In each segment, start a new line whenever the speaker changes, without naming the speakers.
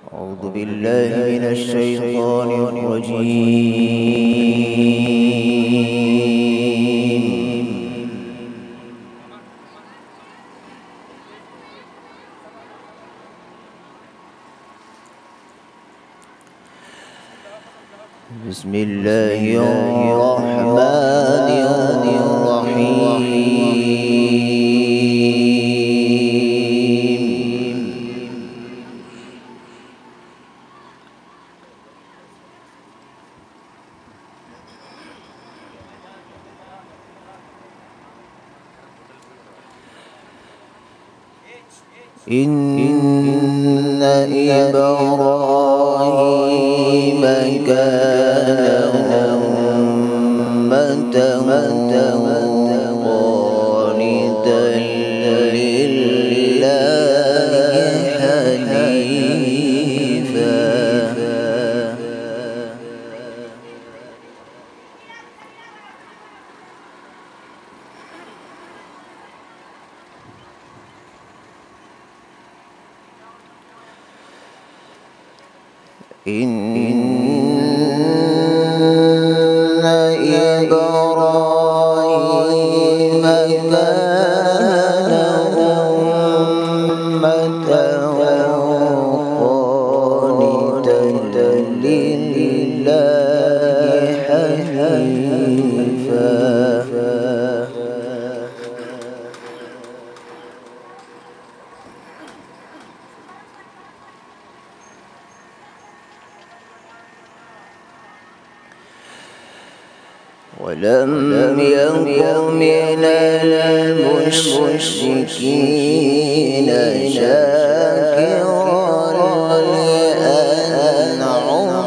أعوذ بالله من الشيطان الرجيم. بسم الله الرحمن الرحيم. إن إبراهيم كان أمة قانتا لله حنيفا إن إبراهيم كان أمة قانتا لله حنيفا ولم يكن من المشركين شاكرا لأنعمه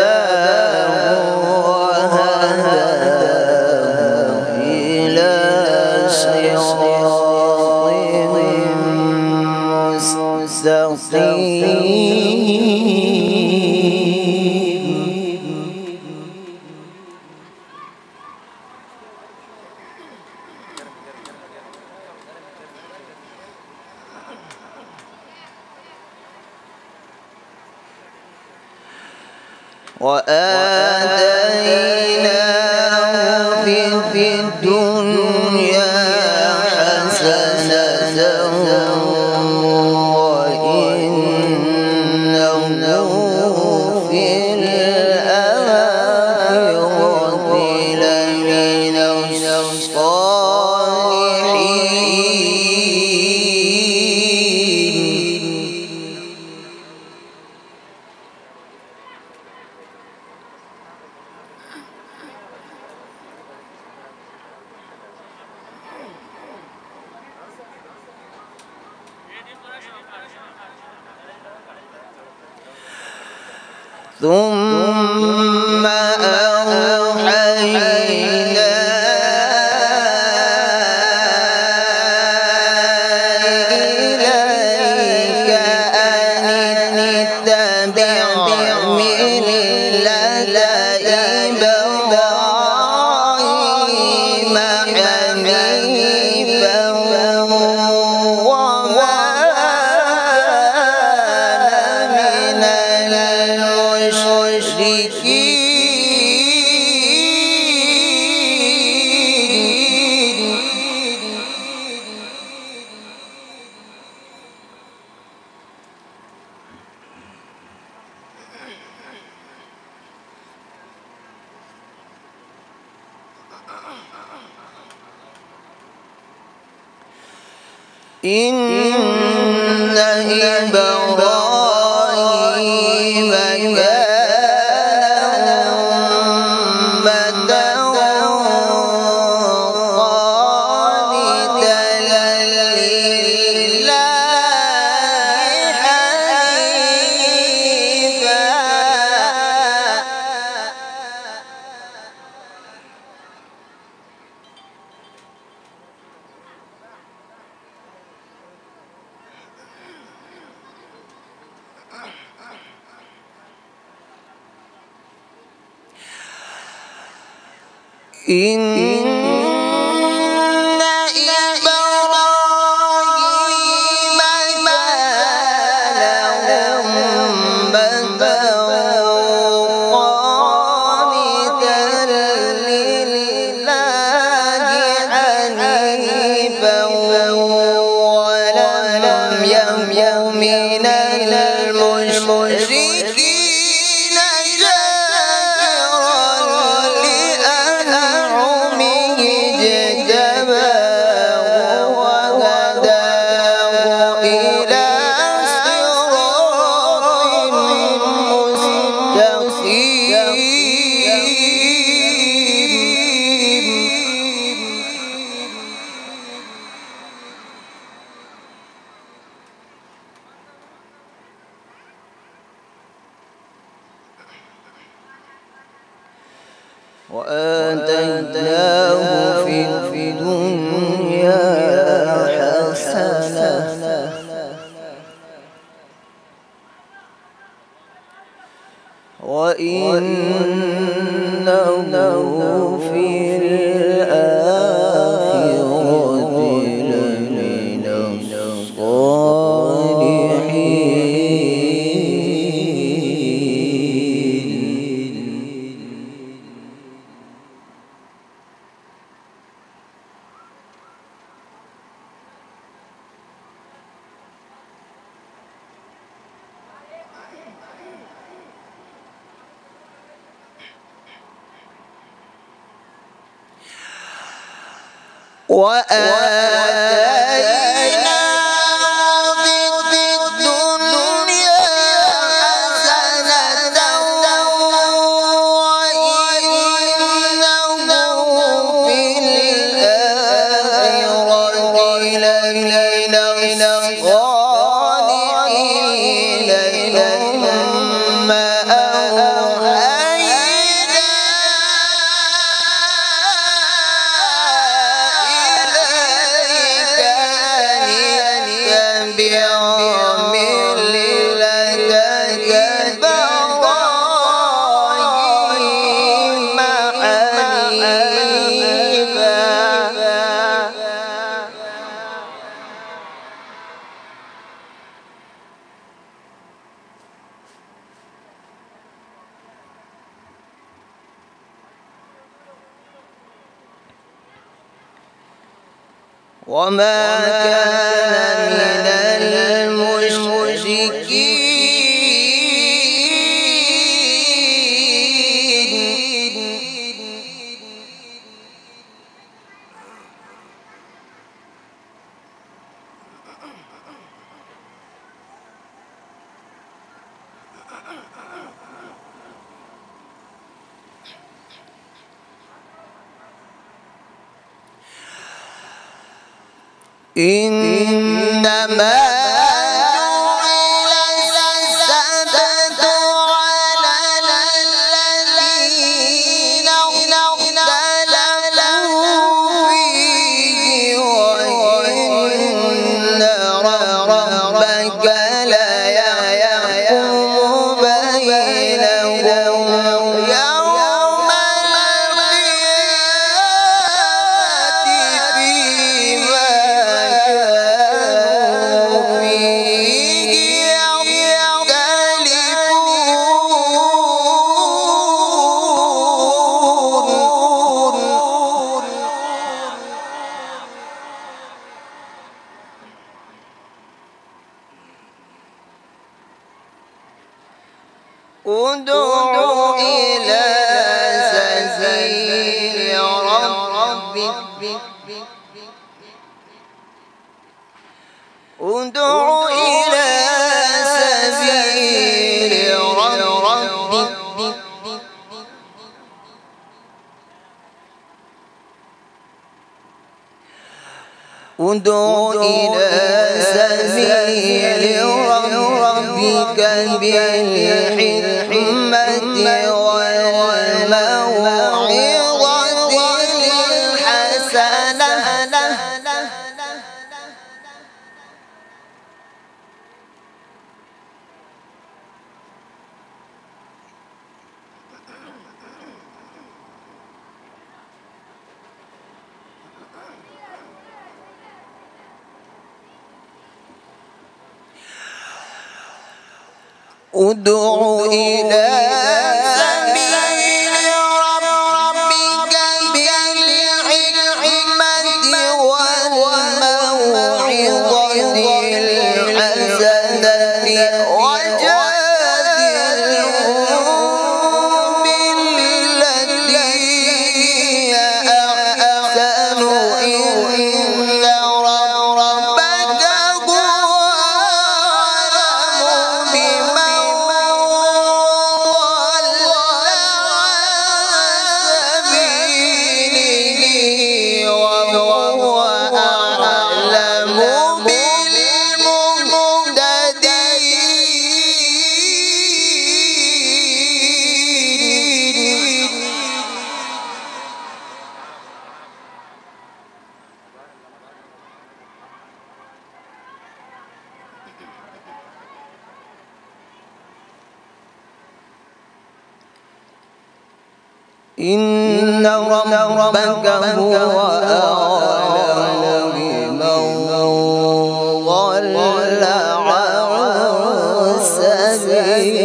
اجتباه وهداه إلى صراط مستقيم. وآتيناه في الدنيا حسنة وإنه في الآخرة لمن الصالحين. ثم أوحينا إليك أن اتبع ملة إبراهيم حنيفا وما كان من إن إبراهيم كان أمة قانتا لله حنيفا إن إبراهيم كان أمة قانتا لله حنيفا ولم يكن من المشركين شاكرا لأنعمه اجتباه وهداه إلى صراط مستقيم. وآتيناه في الدنيا حسنة وإنه في الآخرة لمن الصالحين. وآتيناه في الدنيا حسنة وإنه في الآخرة لمن الصالحين. ثم أوحينا إليك أن اتبع ملة إبراهيم حنيفا وما كان من إنما جعل السبت على الذين اختلفوا فيه وإن ربك ليحكم بينهم يوم القيامة فيما ادع إلى سبيل ربك ادع إلى سبيل ربك ادع إلى سبيل ربك بالحكمة والموعظة الحسنة ادع إلى سبيل ربك بالحكمة والموعظة الحسنة وجادلهم بالتي هي أحسن إن ربك هو أعلم بمن ضل عن سبيله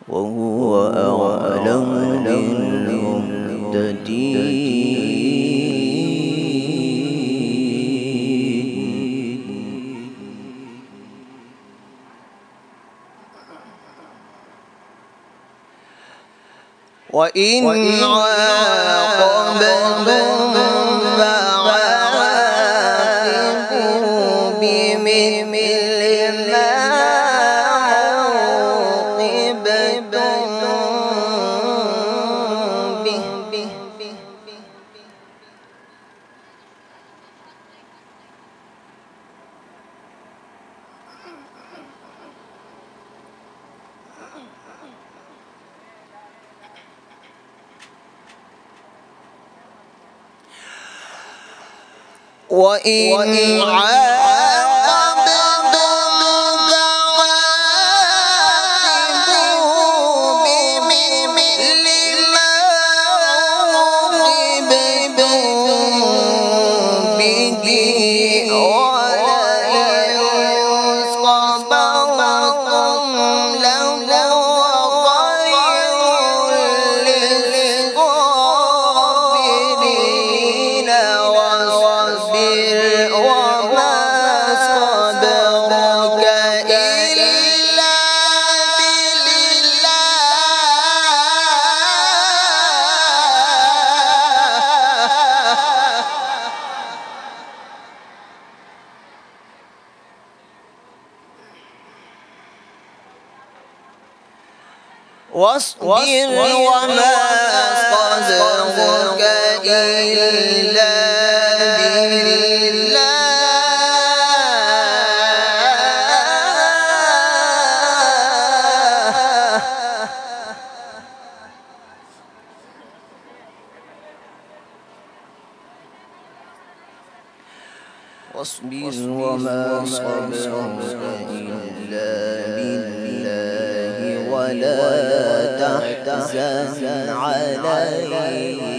وهو أعلم بالمهتدين. إن ربك هو أعلم بمن ضل عن سبيله وهو أعلم بالمهتدين. وإن عاقبتم فعاقبوا بمثل ما عوقبتم به. وإن عاقبتم فعاقبوا بمثل ما عوقبتم به ولئن صبرتم لهو خير للصابرين. واصبر وما صبرك إلا بالله. واصبر وما صبرك إلا واصبر وما صبرك إلا بالله ولا تحزن عليهم.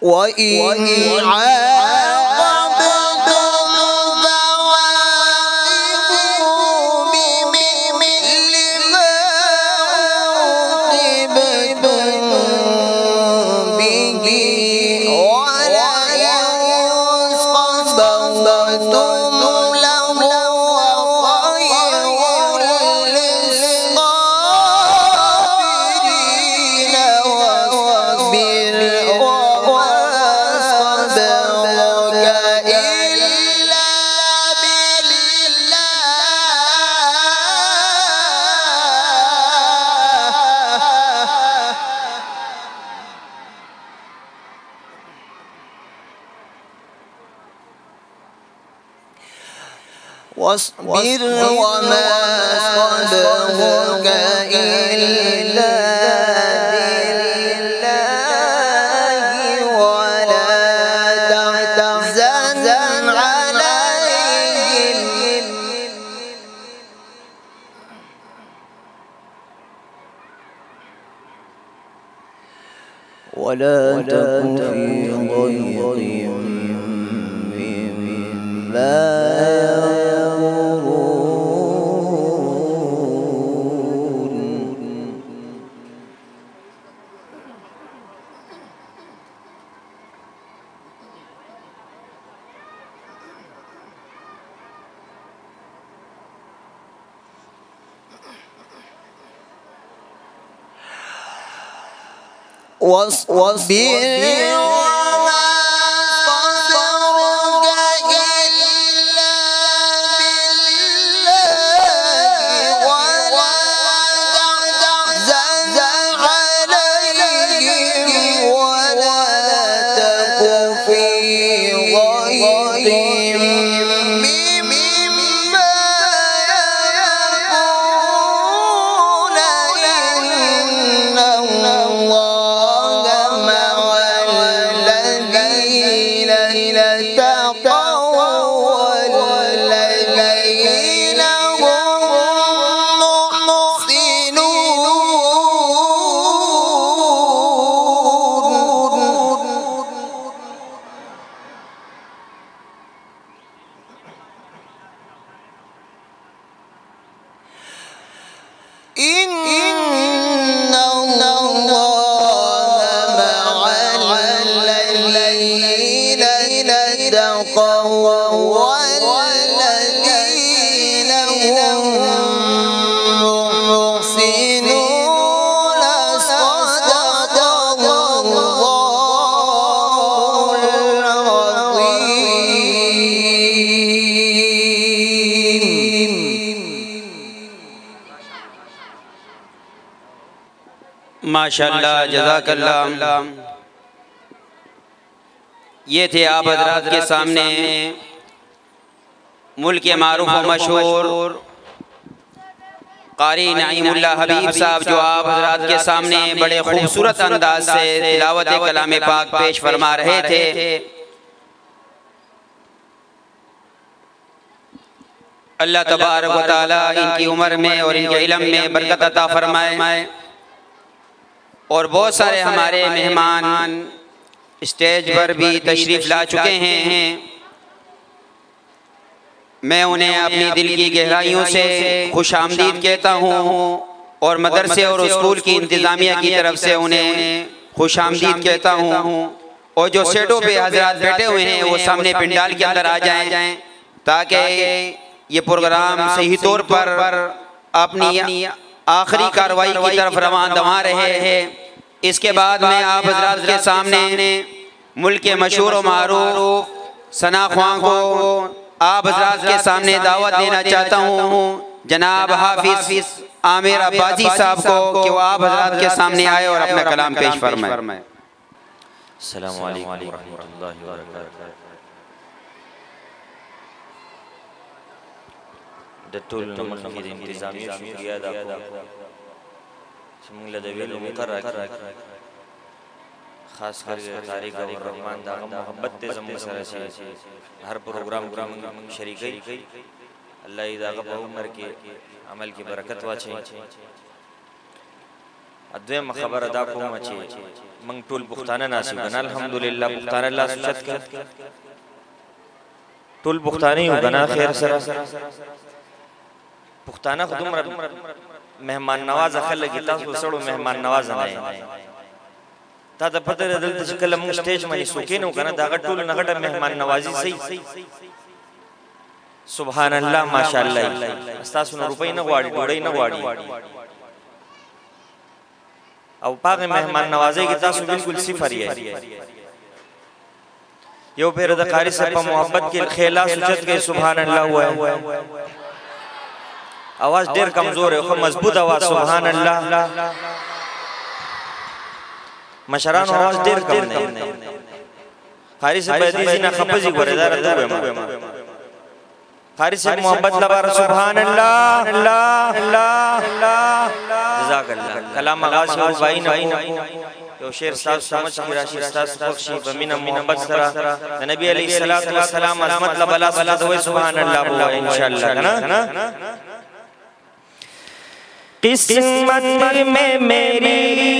وإن عاقبتم فعاقبوا بمثل ما عوقبتم به ولئن صبرتم لهو خير للصابرين. واصبر واصبر وما صبرك إلا بالله ولا تحزن عليهم ولا تك في ضيق مما واصبر وما صبرك إلا بالله ولا تحزن عليهم ولا تك في ضيق مما يقولون إن الله مع الذين اتقوا والذين هم محسنون إن الله مع الذين اتقوا والذين هم محسنون صدق الله العظيم.
माशाअल्लाह, जज़ाकल्लाह। ये थे आप हज़रात के सामने मुल्क के मारूफ व मशहूर कारी नईमुल्लाह हबीब साहब, जो आप हज़रात के सामने बड़े खूबसूरत अंदाज से तिलावत कलाम पाक पेश फरमा रहे थे। अल्लाह तबारक व तआला इनकी उम्र में और इनके इल्म में बरकत अता फरमाए। और बहुत सारे हमारे मेहमान स्टेज पर भी तशरीफ़ ला चुके हैं। मैं उन्हें अपनी दिल की गहराइयों से खुश आमदीद कहता हूँ और मदरसे और स्कूल की इंतज़ामिया की तरफ से उन्हें खुश आमदीद कहता हूँ। और जो सेटों पे हज़रात बैठे हुए हैं वो सामने पंडाल के अंदर आ जाएं ताकि ये प्रोग्राम सही तौर पर अपनी आखिरी कार्रवाई की तरफ रवां रहे हैं। इसके बाद मैं आप हज़रात के सामने मुल्क के मशहूर और मारूफ सना ख्वां को आप हज़रात के सामने दावत देना चाहता हूँ, जनाब हाफिज आमिर अब्बासी साहब को, कि वो आप हज़रात के सामने आए और अपना कलाम पेश फरमाए।
अस्सलामु अलैकुम व रहमतुल्लाहि व बरकातुहू। दत्तुल नमक की इंतजामी शुक्रिया अदा करता समंगला देवी मुकर्रर खास करके तारीख और रहमान दा मोहब्बत ते जम सरा से हर प्रोग्राम शरीक अल्लाह इदा का उम्र के अमल की बरकत वाचे अद्वैम खबर अदा को मचे मंग टूल पुख्ताना नासिब बना अल्हम्दुलिल्लाह। पुख्ताना अल्लाह सुचत कर टूल पुख्तानी हो बना खैर सरा पुख्ताना खुदम मेहमान नवाज खल की तासु सड़ो मेहमान नवाज नहीं ता द पते दल शक्ल हम स्टेज में सुकीनो कना दागा टूल नगट मेहमान नवाजी सही सुभान अल्लाह माशाअल्लाह। अस्तासु रुपए न वाड़ी डोड़े न वाड़ी अब पाक मेहमान नवाजे की तासु बिल्कुल सिफर है। यो फिर द कारी से मोहब्बत के खेला सुचत के सुभान अल्लाह हुआ है। आवाज देर कमजोर है, मजबूत आवाज सुभान अल्लाह। मशरान आवाज देर कम है। खारी से बैदी जी ना खपजी वरेदार दुबे قاری سے محبت لبار سبحان اللہ اللہ اللہ جزاک اللہ کلام آغاز شروع بائی نبو یو شیر صاحب سمجھ کی راشی استاذ بخشی بمین محبت سرا نبی علیہ السلام عظمت لبلا صلاة ہوئے سبحان اللہ بوا انشاءاللہ قسمت میں میری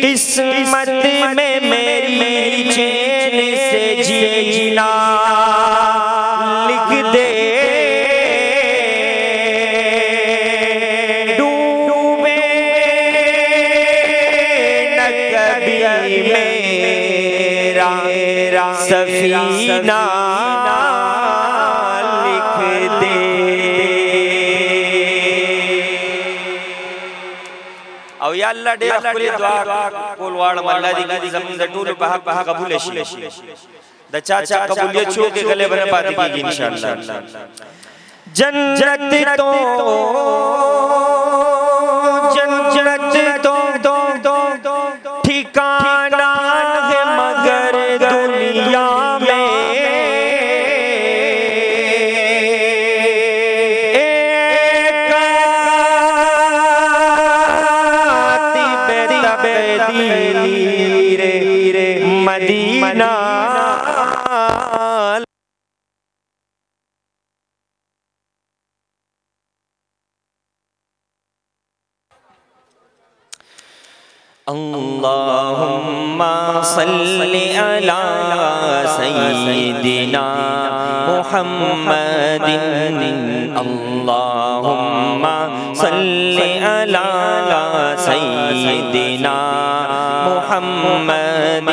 قسمت میں میری چین سے جینا لکھ دے ڈوبے نہ کبھی میرا سفینہ لکھ دے او یا اللہ دیر اخبری دعا کول وارم اللہ دی زمین دا ٹول پہا قبول شی دا چاچا قبولیت چھو کے گلے بنا پاتی کی انشاءاللہ جنت تو ٹھکانہ ہے مگر دنیا میں مدینہ اللہم صلی علی سیدنا محمد اللہم صلی علی سیدنا محمد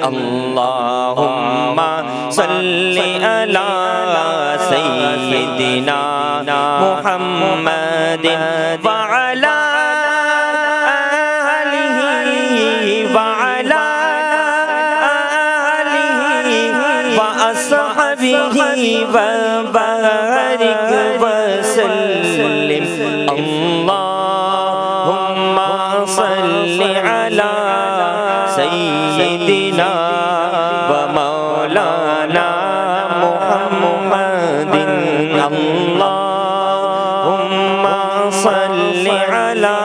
اللہم صلی علی سیدنا محمد وعلا وبارك وسلم اللهم صل على سيدنا ومولانا محمد اللهم صل على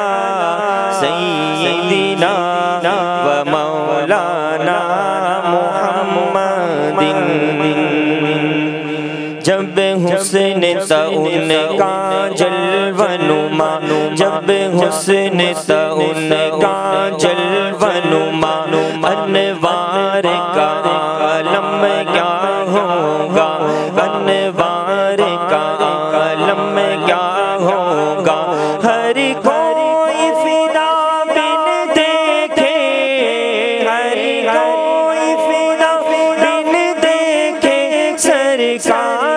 سيدنا ومولانا محمد جب حسن تا ان کا جلوہ نما جب حسن تا ان کا جلوہ نما انوار کا عالم کیا ہوگا انوار کا عالم کیا ہوگا ہر کوئی فدا بن دیکھے ہر کوئی فدا بن دیکھے سرکار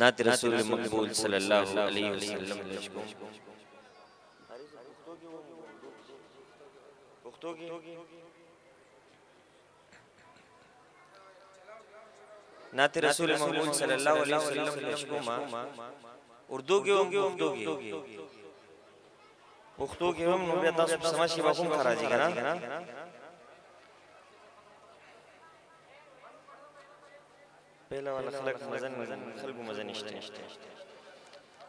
نعت رسول مقبول صلی اللہ علیہ وسلم نعت رسول مقبول صلی اللہ علیہ وسلم اردو کی ہوں گی اختو کی ہم نوبیت آپ سمجھ کی باقوم خراجی گا نا پہلا والا خلق مزن اشتے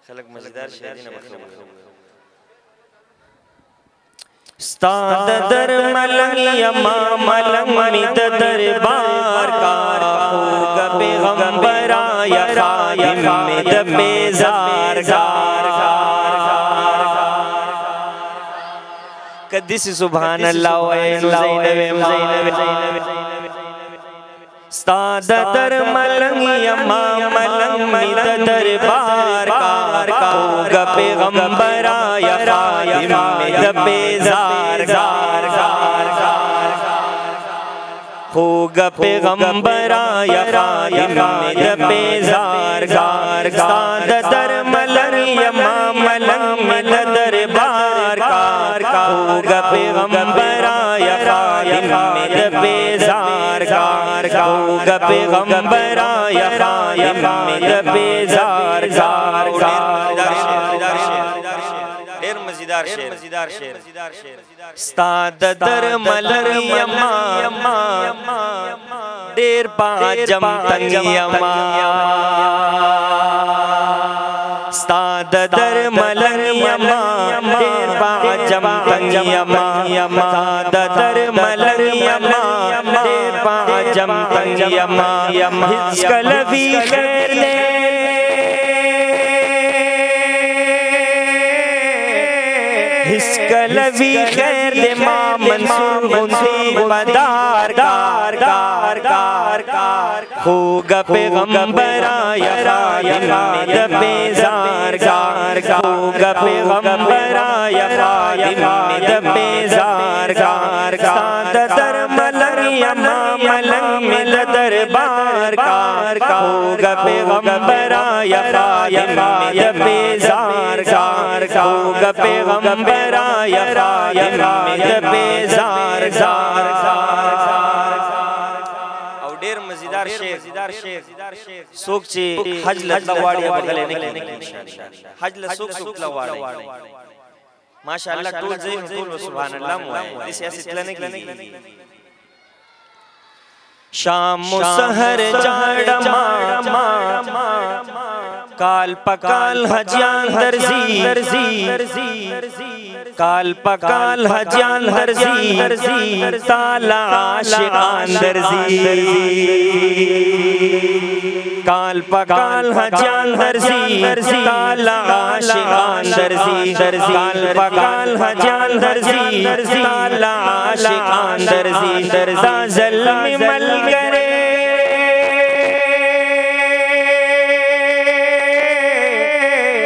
خلق مزیدار شہدین مخلوق استاد در ملنگ یما ملنگ مید دربار کار خوگ پیغمبر آیا خائم مید بیزار قدس سبحان اللہ وین زینب استاد در ملنگ یما ملنگ می دربار کار ہوگا پیغمبر آیا خادم میں بیزار گار ہوگا پیغمبر آیا خادم میں بیزار گار استاد در ملنگ یما ملنگ می دربار کار ہوگا پیغمبر آیا خادم میں بیزار گار ہوگا پیغمبر آیا خادم میں بیزار گار دیر مزیدار شیر استاد در ملنگ یما دیر پاجم تنگیما استاد در ملنگ یما دیر پاجم تنگیما استاد در ملنگ یما دیر پاجم تنگیما ہچ کلوی خیر دے ہچ کلوی خیر دے ماں منصور غندی بدار کار کار کار کار ہوگا پیغمبر آیا خادم میں بیزار گار ہوگا پیغمبر آیا خادم میں بیزار گار استاد در ملنگ یما ملنگ میں دربار کار ہوگا پیغمبر آیا خادم میں بیزار گار ہوگا پیغمبر آیا خادم میں بیزار گار ډیر مزیدار شیخ سوک چې حج لطلا واړی بغلې نکلی حج لسوک سوک لواړی ماشاءاللہ ټول زین ټول سبحان الله موای دې سیاست لنکلی شام و سحر جاڑما کال پکال حجیان درزی کال پکال حجیان درزی تالا عاشقان درزی کال پکال حجیان درزی تالا عاشقان درزی کال پکال حجیان درزی تالا عاشقان درزی دا ظلم مل کرے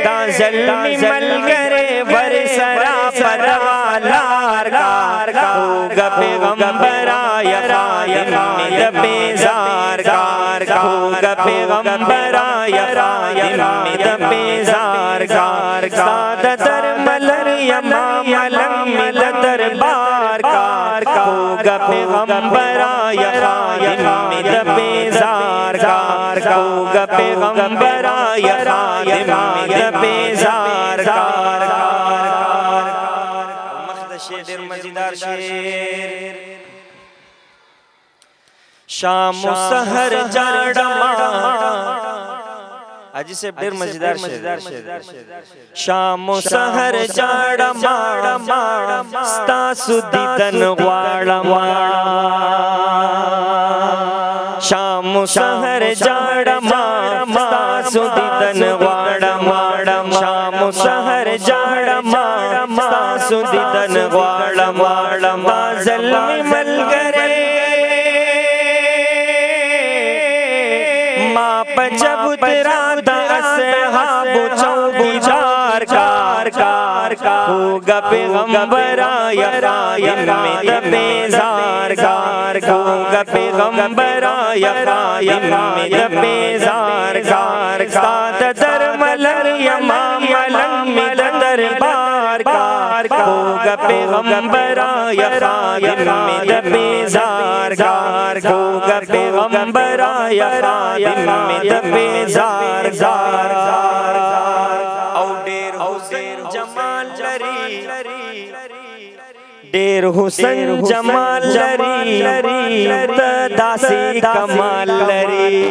دا ظلم مل کرے ورسرا پروالار کار ہوگا پیغمبر آیا خادم میں بیزار گار ہوگا پیغمبر آیا خادم میں بیزار گار استاد در ملنگ یما ملنگ میں دربار کار ہوگا پیغمبر آیا خادم میں بیزار گار ہوگا پیغمبر آیا خادم میں بیزار گار دیر مزیدار شیر شام و سحر جاڑما آجی سے دیر مزیدار شیر شام و سحر جاڑما ستاسو دیدن غواړما شام و سحر جاڑما ستاسو دیدن غواړما شام و سحر جاڑما ستاسو دیدن غواړما ظلم ملګری ما پجب تیرا دا اصحاب چوکیدار کار ہوگا پیغمبر آیا خادم میں بیزار گار ہوگا پیغمبر آیا خادم میں بیزار گار استاد در ملنگ یما ملنگ میں دربار کار ہوگا پیغمبر آیا خادم میں بیزار گار ہوگا پیغمبر آیا خادم میں بیزار گار او دیر حسین جمال لری دیر حسین جمال لری داسی کمال لری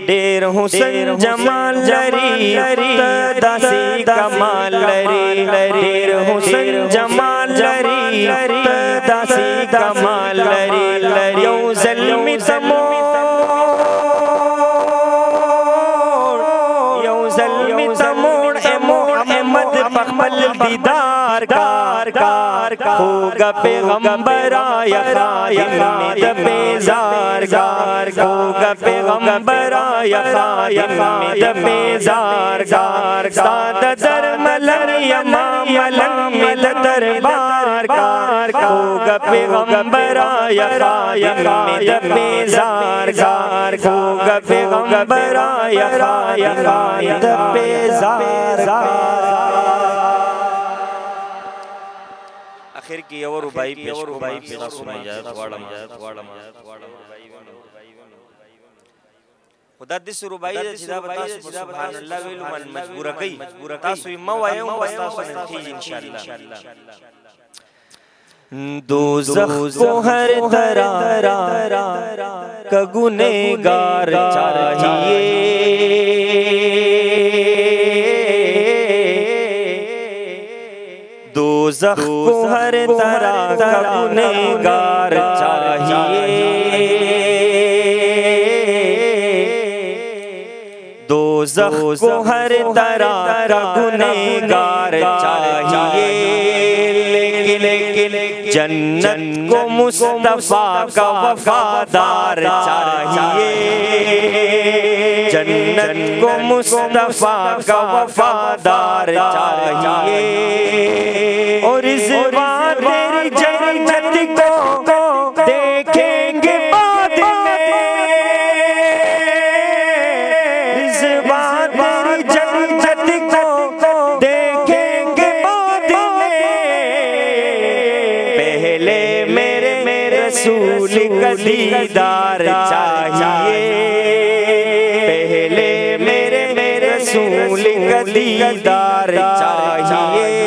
دیر حسین جمال لری داسی کمال لری دیر حسین جمال لری داسی کمال لری یو ظلمی تمور یو ظلمی تمور اے محمد پخمل دیدار کار ہوگا پیغمبر آیا خادم د بیزارگار ہوگا پیغمبر آیا خادم د بیزارگار سادہ در ملنگ یمام ملنگ دربار کار ہوگا پیغمبر آیا خادم د بیزارگار ہوگا پیغمبر آیا خادم د بیزارگار آخر کی اور بھائی پیش سنائی جائے خدا دس ربائی دا چیزا بتاسو سبحان اللہ ویلو من مجبورہ کئی تاسو امو آئے ہوں بس تاسو نتیج انشاءاللہ دوزخ کو ہر طرح کا گنہگار چاہیے دوزخ کو ہر طرح کا گنہگار چاہیے دوزخ کو ہر طرح کا گنہگار چاہیے لیکن جنت کو مصطفیٰ کا وفادار چاہیے جنت کو مصطفیٰ کا وفادار چاہیے اور اس بار تیری جنت کو دیکھیں گے بعد میں اس بار تیری جنت کو دیکھیں گے بعد میں پہلے میرے رسول کا دیدار چاہیے پہلے میرے رسول کا دیدار چاہیے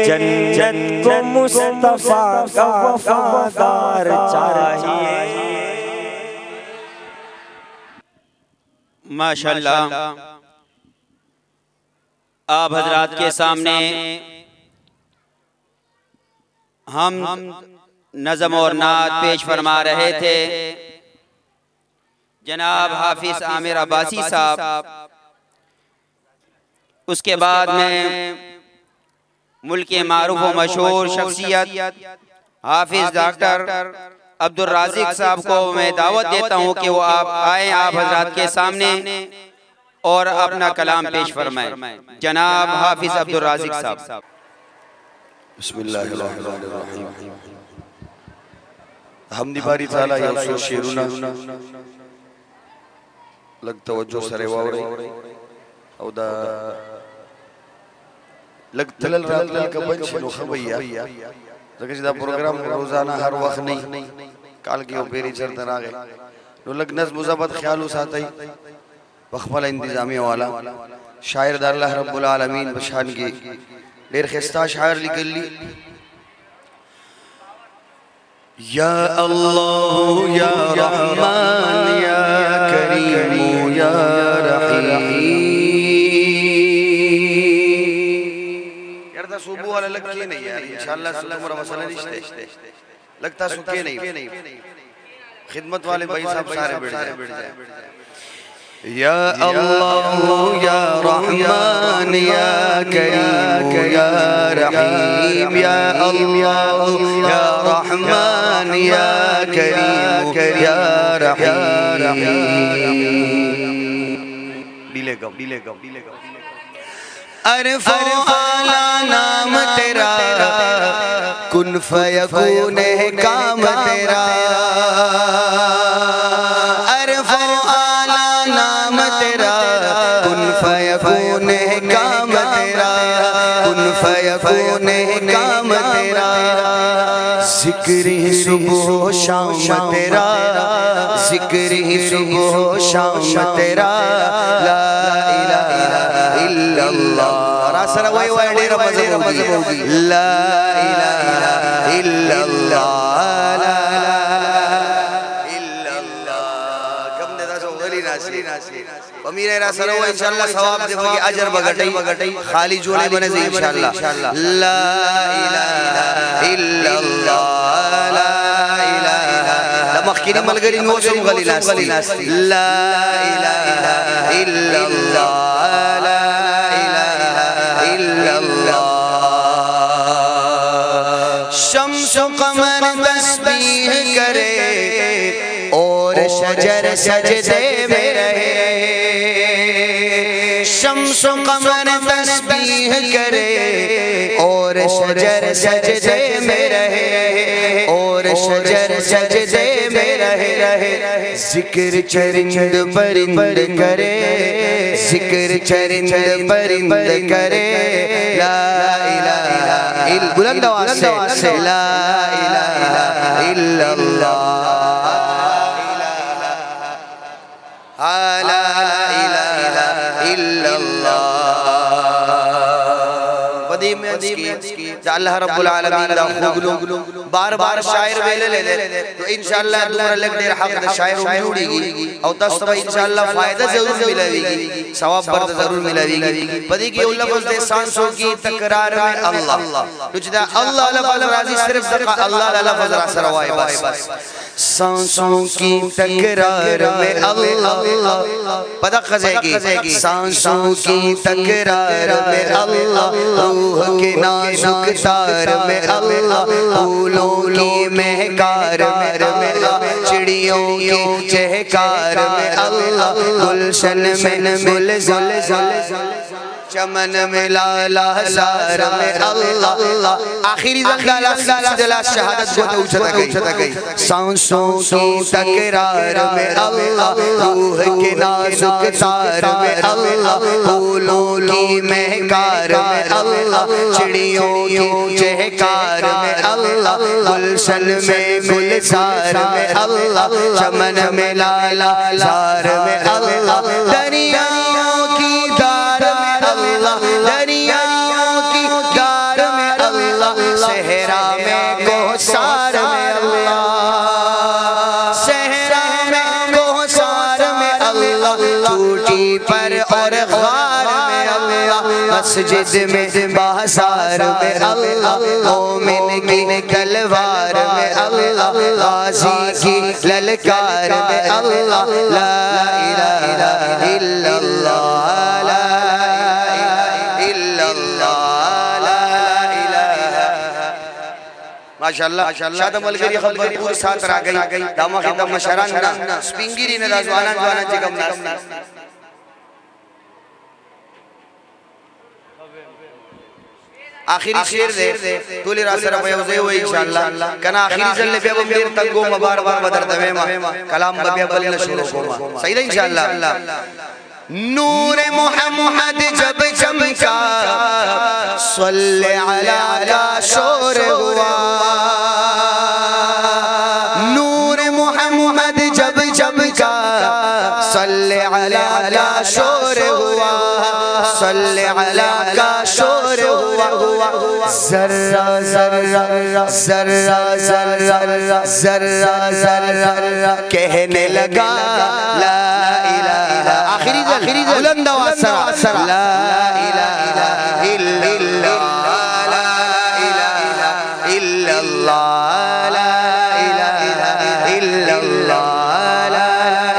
جنت کو مصطفیٰ کا وفادار چاہیے
ماشاءاللہ آپ حضرات کے سامنے ہم نظم اور نعت پیش فرما رہے تھے جناب حافظ عامر عباسی صاحب اس کے بعد میں ملک کے معروف و مشہور شخصیت حافظ ڈاکٹر عبدالرازق صاحب کو میں دعوت دیتا ہوں کہ وہ آئیں آپ حضرات کے سامنے اور اپنا کلام پیش فرمائیں جناب حافظ عبدالرازق صاحب
بسم اللہ الرحمن الرحیم حمدی باری تعالی یوسو شیرونا لگ توجہ سرے واؤڑے او دا لگ تلل رات لل کا بنچ نو خبیا زکر دا پروگرام روزانہ ہر وقت نہیں کال کی او پیری چرتن آگئے نو لگ نظم مضبط خیالو ساتھائی وخمل انتظامی والا شاعر دا اللہ رب العالمین بشان کی دیر خستہ شاعر لکل لی یا اللہ یا رحمان یا کریم یا رحیم یار دا صوبو والا لگ کے نہیں یار انشاءاللہ صلی مرہ مسئلہ نشتے لگتا سکے نہیں خدمت والے بھائی صاحب سارے بیٹھ جائے یا اللہ یا رحمان یا کریم یا رحیم یا اللہ یا رحمان یا کریم یا رحیم ڈیلے گو عرف و اعلیٰ نام تیرا کن فیکون کام تیرا عرف و اعلیٰ نام تیرا کن فیکون کام تیرا کن فیکون کام تیرا ذکر ہی صبح و شام تیرا ذکر ہی صبح و شام تیرا لا الہ الا اللہ راسرہ وہی وہی دیر مذہب ہوگی لا الہ الا اللہ لا الہ الا اللہ کم دیتا سو غلی ناسی امیر راسرہ وہی انشاءاللہ ثواب دے بگی عجر بگٹی خالی جوڑے بنزی انشاءاللہ لا الہ الا اللہ لا الہ مخکینی ملگری نوسم غلی ناسی لا الہ الا اللہ لا الہ الا اللہ شمس و قمر تسبیح کرے اور شجر سجدے میں رہے شمس و قمر تسبیح کرے اور شجر سجدے میں رہے اور شجر سجدے میں رہے ذکر چرند پرند کرے ذکر چرند پرند کرے لا الہ الا بلند آواز سے لا الہ الا اللہ لا الہ الا اللہ قدیم اللہ رب العالمین دا خوگلو بار بار شاعر ویلے لے تو انشاءاللہ دور لگ دیر حق دا شاعر جوڑی گی او تستبہ انشاءاللہ فائدہ ضرور ملوی گی ثواب برد ضرور ملوی گی پدی کی اللہ لفظ دے سانسوں کی تکرار میں اللہ نجدہ اللہ لفظ راضی صرف دقا اللہ لفظ راس روائے بس سانسوں کی تکرار میں اللہ پتہ خزے گی سانسوں کی تکرار میں اللہ روح کے نازک تار میں اللہ پھولوں کی مہکار میں اللہ چڑیوں کی چہکار میں اللہ گلشن میں گلزار چمن میں لالا ہزار میں اللہ آخری زندہ شہادت کو تو اچھتا گئی سانسوں کی تکرار میں اللہ روح کے نازک تار میں اللہ پھولوں کی مہکار میں اللہ چڑیوں کی چہکار میں اللہ گلشن میں گلزار میں اللہ چمن میں لالا ہزار میں اللہ دریاؤں کی دار میں دریاؤں کی دار میں اللہ صحرا میں کوثر میں اللہ صحرا میں کوثر میں اللہ چوٹی پر اور غار میں اللہ مسجد میں بازار میں اللہ مومن کی تلوار میں اللہ غازی کی للکار میں اللہ لا الہ الا اللہ ماشاءاللہ شاید ملگری خبر پور ساتھ را گئی داما خیدہ مشاران نا سپینگیری نا زوانا جگم ناس آخری شیر دے تولی راس رب یوزے ہوئی انشاءاللہ کنا آخری زلنے بے بمیر تنگو مبار بار بدر دویما کلام بے بلی نشورو کوما سیدہ انشاءاللہ نور محمد جب چمکا صلی علی کا شور ہوا نور محمد جب چمکا صلی علی کا شور ہوا صلی علی کا شور ہوا ذرہ ذرہ ذرہ ذرہ ذرہ ذرہ کہنے لگا لا الہ آخری بلند آواز سرا لا الہ الا اللہ لا الہ الا اللہ لا الہ الا اللہ لا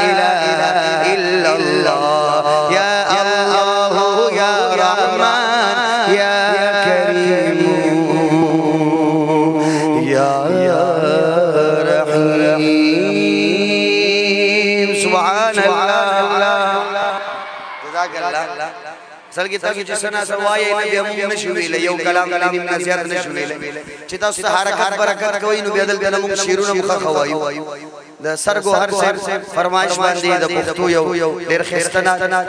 الہ الا اللہ یا اللہ یا رحمان یا کریم یا رحیم سبحان اللہ سر کی تاکہ جسنا سوائی نبی ہمون نشویلے یو کلام نیم نزیاد نشویلے چیتا اس حرکات برکت کوئی نبی عدل بینمون شیرون مخا خوائی سر کو ہر سے فرمائش باندی دا پختو یو دیر خیستنا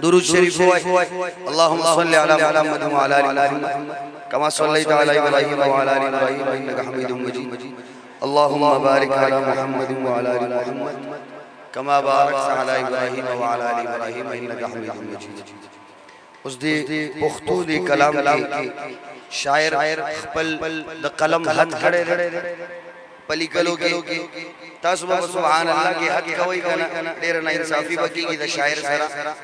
درود شریف ہوئی اللہم صلی علی محمد وعلا علی محمد کما صلیت علی ابراہیم وعلا علی ابراہیم انکا حمید مجید اللہم بارک علی محمد وعلا علی محمد کما بارکت علی ابراہیم وعلا علی ابراہیم انکا حمید مجید اس دی پختو دی کلام کی شاعر خپل دا قلم حد کھڑے پلی کلو کی تاسبہ سبحان اللہ کی حد کوئی کنا دیرنا انصافی بکی کی دا شاعر سرا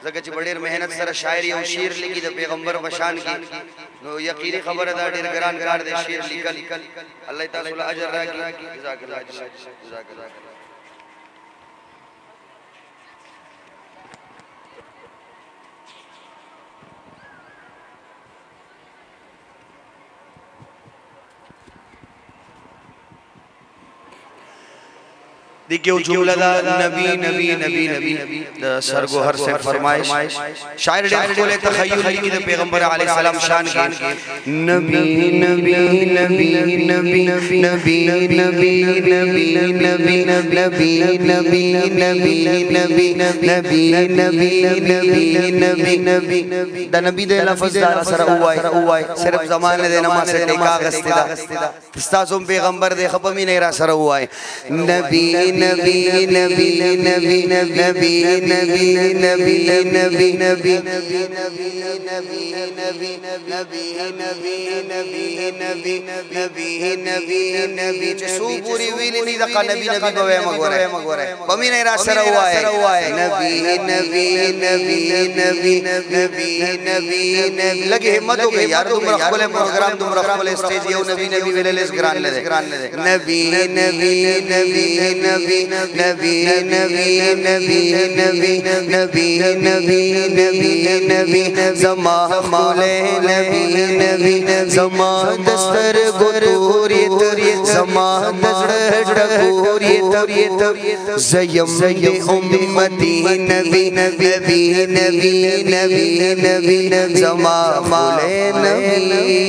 زکچ بڑیر محنت سرا شاعری او شیر لکی دا پیغمبر بشان کی نو یقینی خبر دا دیر گران گران دے شیر لکل اللہ تعالی اجر را کی جزاک اللہ جزاک اللہ دیکھیں جملہ دا نبی نبی نبی نبی سرگوہر سے فرمائش شاعر ڈیل کھولے تخیل کی دے پیغمبر علیہ السلام شان کی نبی نبی نبی نبی نبی نبی نبی نبی نبی نبی نبی نبی نبی نبی نبی نبی دا نبی دے لفظ دا سر ہوائی صرف زمانے دے نماز سے ٹیکا غستی دا استاسم پیغمبر دے خپمی نہیں رہا سر ہوائی نبی نبی نبی نبی نبی نبی نبی نبی نبی نبی سو پوری ویلی نہیں دقا نبی نبی بوے مگورے بمی نہیں رہا سر ہوا ہے نبی نبی نبی نبی نبی نبی لگے ہمت ہو گئی یار تم رخ بولے پروگرام تم رخ بولے اسٹیج یہ نبی نبی ویلے لیس گران لے دے نبی نبی نبی نبی نبی نبی نبی نبی نبی نبی نبی نبی زمان مولے نبی نبی زمان دستر گروریت زمان دستر ڈکوریت زیم بے امتی نبی نبی نبی نبی نبی زمان مولے نبی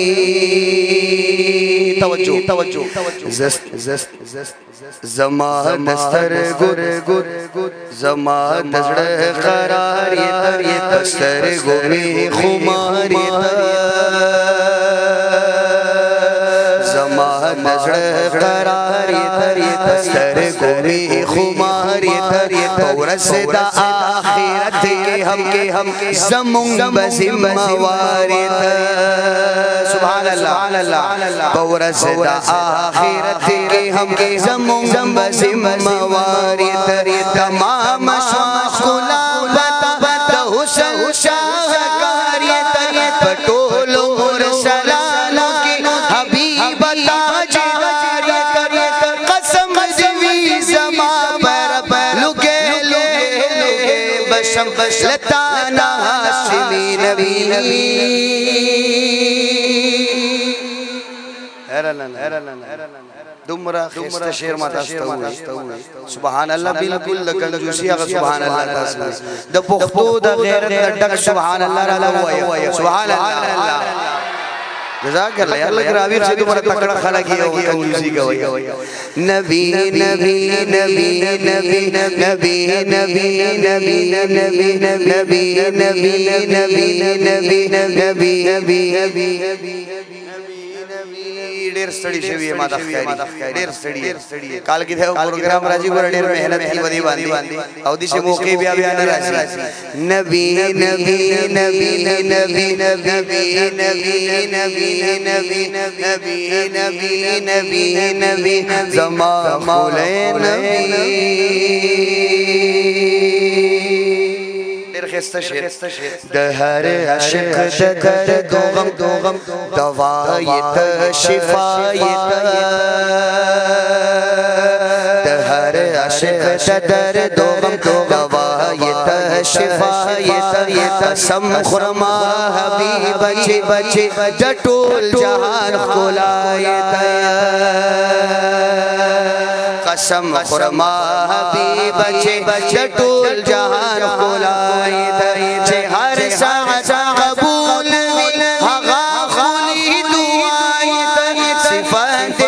توجہ زمان دستر گر زمان دستر قراریت دستر گمی خماریت زمان دستر قراریت دستر گمی خماریت پورس دا آخرت کے ہم زمون بزم واریت سبحان اللہ پورس دا آخرت کے ہم زمون بزم واریت تمام شاکلا بتا حسن شاہکاریت پٹول مرسلانوں کی حبیب تاجداریت قسم جوی زمان پر لگے بشم لتانا ہاشمی نبی دمرا خیست شیر ما تاستا ہوئی سبحان اللہ بالکل کنجوسی اگر سبحان اللہ تاستا دا پختو دا غیرت دا ڈک سبحان اللہ را لگوایا سبحان اللہ جزاک اللہ یا اللہ گراویر سے تمہارا تکڑا خلا کیا ہوگا کنجوسی کا ہوئی نبی نبی نبی نبی نبی نبی نبی نبی نبی نبی نبی نبی نبی دیر سڑی شوی ہے مادہ خیری دیر سڑی ہے کال کی تھے پروگرام راجی گورا دیر محنت کی بدی باندھی او دی سے موقعی بیا بیا نراجی نبی نبی نبی نبی نبی نبی نبی نبی نبی نبی نبی نبی زمان مولے نبی دہر عشق دکر دوغم دوائیت شفایت دہر عشق دکر دوغم دوائیت شفایت قسم خرما حبیب بچے جٹول جہان خلایت قسم خرما حبیب جٹول جہان خلایت چھے ہر ساعت قبول حغا خلی دعایت صفات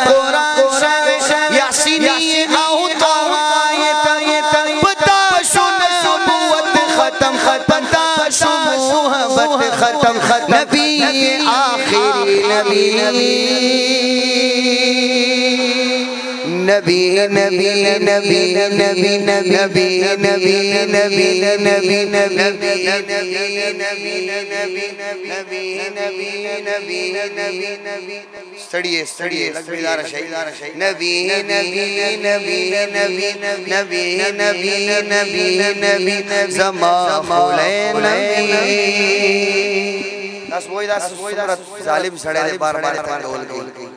قرآن شوش یحسینی او طوایت پتا شو نبوت ختم پتا شو محبت ختم نبی آخری نبی نبی نبی نبی نبی نبی نبی نبی نبی نبی سڑیے لکبیدار شہید نبی نبی نبی نبی نبی نبی نبی نبی زمان مولے نبی داس بوئی ظالم سڑے دے بار بار تنگول گئی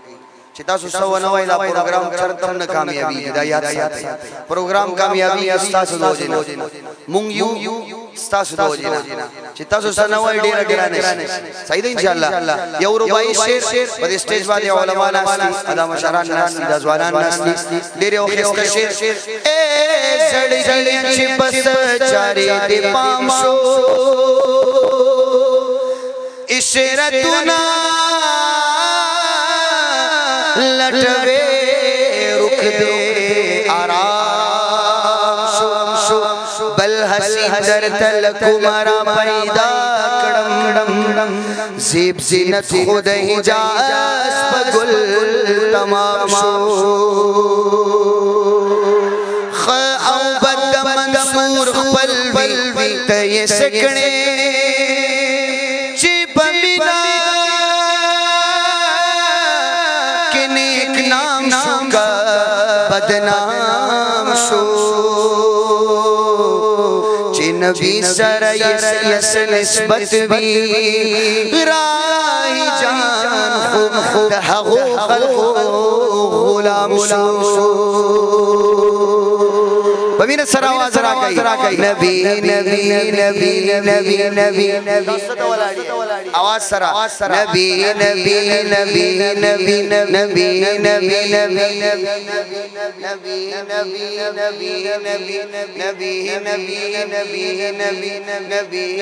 چتا سو نوائی دا پروگرام چرتم نا کامیابی ہدایات ساتھ پروگرام کامیابی استا سو دو جنو مونگ یو ستاسو دو جینا چتاسو سنوائی ڈیرہ گرانے صحیح دے انشاءاللہ یو ربائی شیر بد اسٹیج والے علماء ناستی ادا مشاران ناستی دازوانان ناستی ڈیرے اوخیست شیر اے زڑگی چی بس چاری دی پام شو اشرتنا لٹوے رک دے آرام شو بل حسی در تلک مرا پیدا کڑم زیب زینت خود ہی جاس پگل تمام شو خواہ بد منصور خپلوی تی سکنے چی بمینا کنیک نام شو کا بدنام شو نبی سر یس نسبت بھی راہی جان خود حقو خلقو غلام شو ببین سر آواز را کئی نبی نبی نبی نبی نبی آواز سر نبی نبی نبی نبی نبی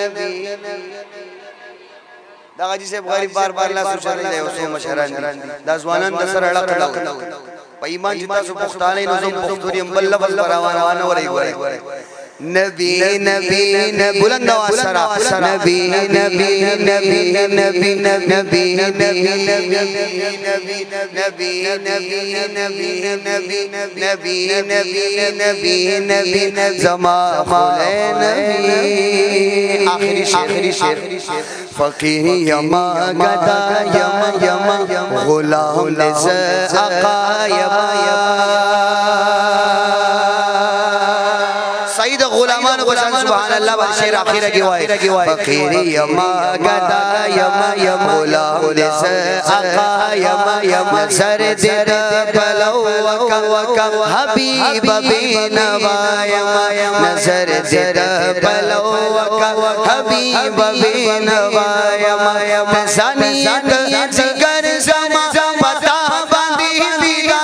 نبی دا غجی سے غریب بار بار اللہ سوچا رہے اسے مشہران دی دا زوانان دا سر اڑک پا ایمان جتا سو پختانے نظم پختوری امبل لفظ براوانا ورہی گوڑے نبی نبی نبی بلند آواز سرا نبی نبی نبی نبی نبی نبی نبی نبی زمان خلے نبی آخری شیر فقیر یما گدا یما غلام لز آقا یما سعید غلامان غلام سبحان اللہ والشیر آخر گوائے فقیر یما گدا یما غلام لز آقا یما زرد بلو وکا حبیب بین وایما نظر زد بلو وکا حبیب بین وایما تزانیت زگر زما پتا باندی بیگا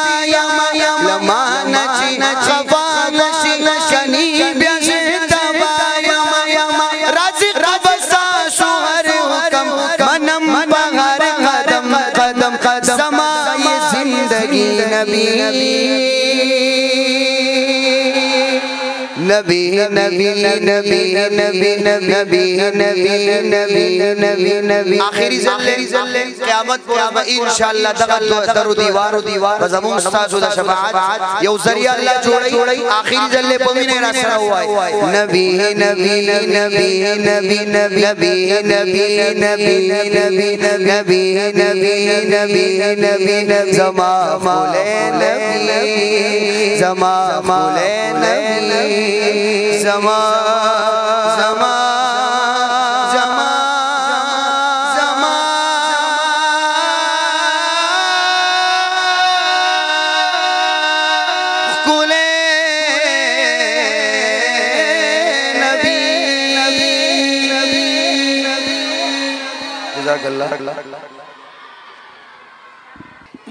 لما نچی خفا نشی شنی بیزد وایما رازق بسا شوہر حکم منم بغار قدم زمائی زندگی نبی نبی نبی نبی نبی نبی نبی نبی آخری زلے قیامت پر انشاءاللہ دغت در و دیوار بزمون استاذ دا شفاعت یو ذریعہ اللہ جوڑی آخری زلے پمین ایرہ سرہ ہوا ہے نبی نبی نبی نبی نبی نبی نبی نبی نبی نبی نبی نبی زمان مولے نبی زمان مولے نبی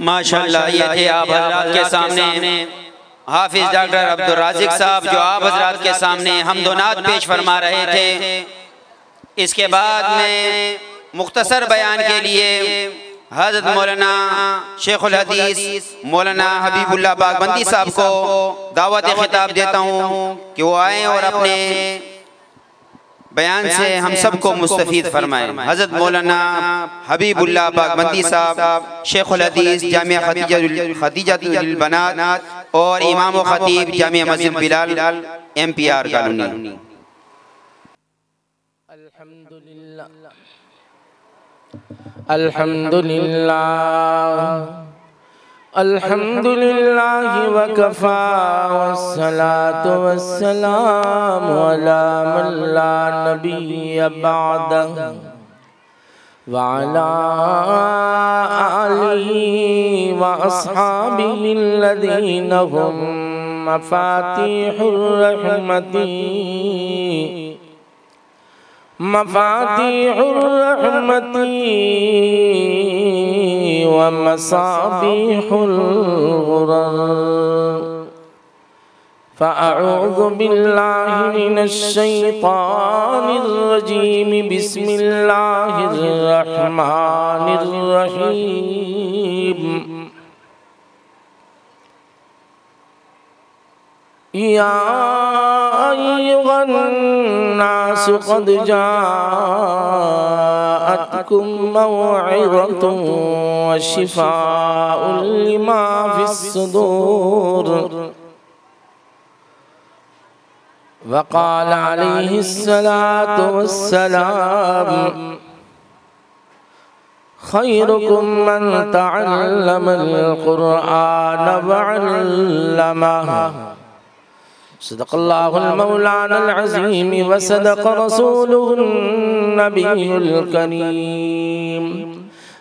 ماشاءاللہ یہ تھے آپ حضرات کے سامنے حافظ ڈاکٹر عبدالرازق صاحب جو آپ حضرات کے سامنے حمد و نعت پیش فرما رہے تھے۔ اس کے بعد میں مختصر بیان کے لیے حضرت مولانا شیخ الحدیث مولانا حبیب اللہ باغبندی صاحب کو دعوت خطاب دیتا ہوں کہ وہ آئیں اور اپنے بیان سے ہم سب کو مستفید فرمائیں۔ حضرت مولانا حبیب اللہ باغبندی صاحب شیخ الحدیث جامعہ خدیجہ البنات اور امام و خطیب جامعہ مسجد بلال MPR کالونی۔
الحمد لله وكفى والصلاة والسلام على من لا نبي بعده وعلى آله وأصحابه الذين هم مفاتيح الرحمة مفاتيح الرحمة ومصابيح الغرر فأعوذ بالله من الشيطان الرجيم بسم الله الرحمن الرحيم يا أيها الناس قد جاءتكم موعظة وشفاء لما في الصدور وقال عليه الصلاة والسلام خيركم من تعلم القرآن وعلمه صدق الله المولانا العظيم وصدق رسوله النبي الكريم